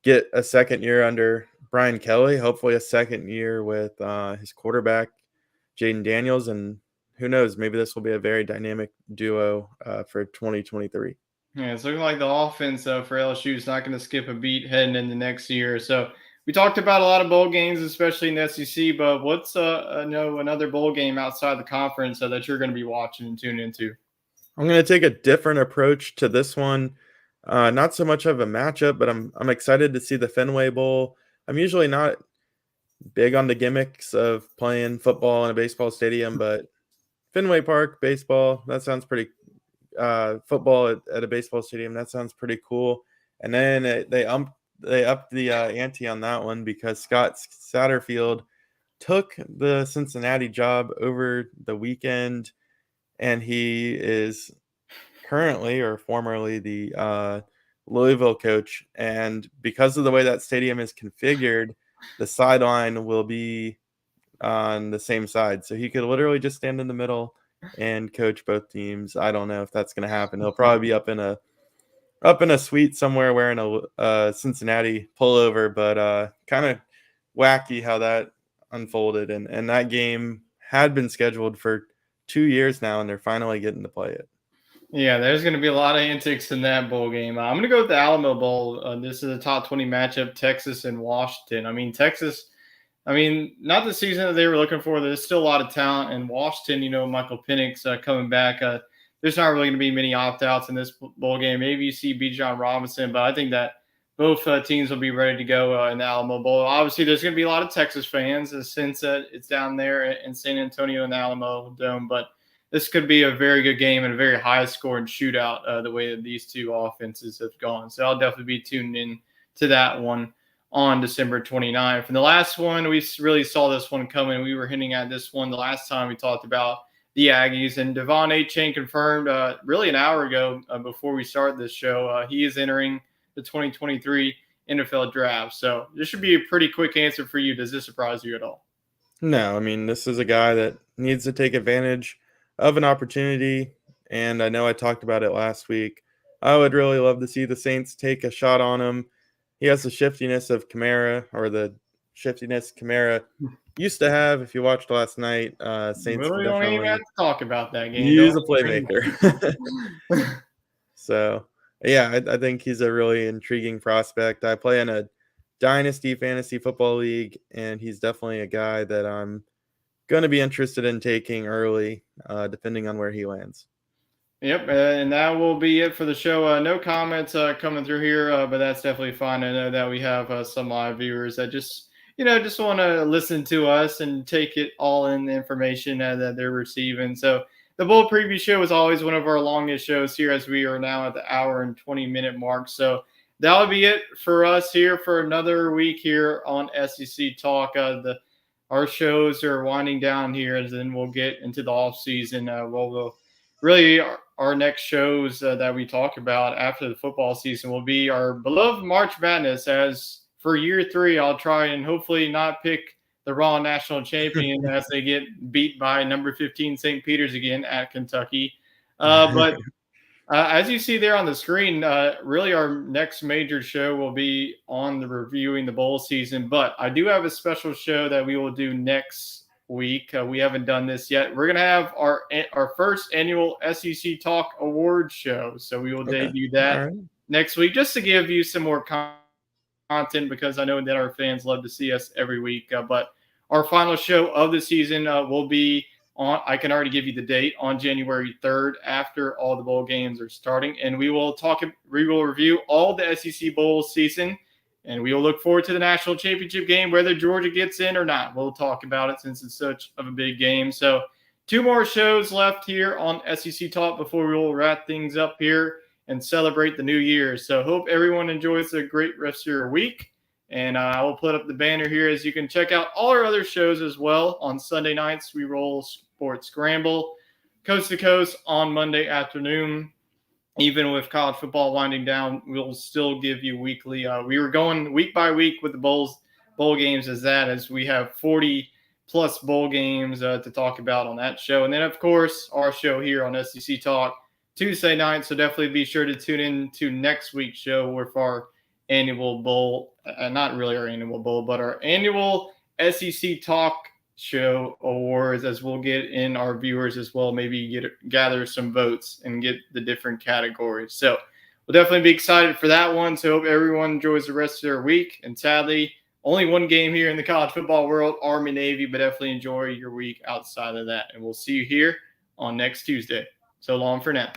get a second year under Brian Kelly, hopefully a second year with his quarterback, Jaden Daniels, and who knows, maybe this will be a very dynamic duo for 2023. Yeah, it's looking like the offense for LSU is not going to skip a beat heading into next year. So we talked about a lot of bowl games, especially in the SEC. But what's another bowl game outside the conference that you're going to be watching and tuning into? I'm going to take a different approach to this one. Not so much of a matchup, but I'm excited to see the Fenway Bowl. I'm usually not big on the gimmicks of playing football in a baseball stadium, but Fenway Park baseball, that sounds pretty. Football at a baseball stadium, that sounds pretty cool. And then they upped the ante on that one because Scott Satterfield took the Cincinnati job over the weekend, and he is currently or formerly the Louisville coach. And because of the way that stadium is configured, the sideline will be on the same side. So he could literally just stand in the middle and coach both teams. I don't know if that's going to happen. He'll probably be up in a suite somewhere wearing a Cincinnati pullover, but kind of wacky how that unfolded. And that game had been scheduled for 2 years now, and they're finally getting to play it. Yeah, there's going to be a lot of antics in that bowl game. I'm going to go with the Alamo Bowl. This is a top 20 matchup, Texas and Washington. I mean, Texas, not the season that they were looking for. There's still a lot of talent in Washington. Michael Penix coming back. There's not really going to be many opt-outs in this bowl game. Maybe you see Bijan Robinson, but I think that both teams will be ready to go in the Alamo Bowl. Obviously, there's going to be a lot of Texas fans since it's down there in San Antonio in the Alamo Dome, but this could be a very good game and a very high-scoring shootout the way that these two offenses have gone. So I'll definitely be tuned in to that one. on December 29th. And the last one, we really saw this one coming. We were hinting at this one the last time we talked about the Aggies. And Devon A-Chain confirmed really an hour ago before we started this show, he is entering the 2023 NFL draft. So this should be a pretty quick answer for you. Does this surprise you at all? No, I mean, this is a guy that needs to take advantage of an opportunity. And I know I talked about it last week. I would really love to see the Saints take a shot on him. He has the shiftiness of Kamara, or the shiftiness Kamara used to have. If you watched last night, Saints Really can don't even have definitely to talk about that game. use a Don't playmaker. So, yeah, I think he's a really intriguing prospect. I play in a dynasty fantasy football league, and he's definitely a guy that I'm going to be interested in taking early, depending on where he lands. Yep, and that will be it for the show. No comments coming through here, but that's definitely fine. I know that we have some live viewers that just want to listen to us and take it all in the information that they're receiving. So the bowl preview show is always one of our longest shows here, as we are now at the hour and 20-minute mark. So that'll be it for us here for another week here on SEC Talk. Our shows are winding down here, and then we'll get into the off season. We'll really our next shows that we talk about after the football season will be our beloved March Madness. As for year 3, I'll try and hopefully not pick the Raw national champion as they get beat by number 15 St. Peter's again at Kentucky. But as you see there on the screen, really our next major show will be on the reviewing the bowl season. But I do have a special show that we will do next week. We haven't done this yet. We're going to have our first annual SEC Talk Awards show. So we will debut that next week, just to give you some more content, because I know that our fans love to see us every week. But our final show of the season will be on, I can already give you the date, on January 3rd, after all the bowl games are starting. And we will review all the SEC bowl season. And we will look forward to the national championship game, whether Georgia gets in or not. We'll talk about it since it's such of a big game. So 2 more shows left here on SEC Talk before we will wrap things up here and celebrate the new year. So hope everyone enjoys a great rest of your week. And I will put up the banner here, as you can check out all our other shows as well. On Sunday nights, we roll Sports Scramble, Coast to Coast on Monday afternoon. Even with college football winding down, we'll still give you weekly. We were going week by week with the bowl games as we have 40-plus bowl games to talk about on that show. And then, of course, our show here on SEC Talk Tuesday night. So definitely be sure to tune in to next week's show with our annual bowl, not really our annual bowl, but our annual SEC Talk show awards, as we'll get in our viewers as well, maybe gather some votes and get the different categories. So we'll definitely be excited for that one. So hope everyone enjoys the rest of their week. And sadly, only one game here in the college football world, Army Navy, but definitely enjoy your week outside of that. And we'll see you here on next Tuesday. So long for now.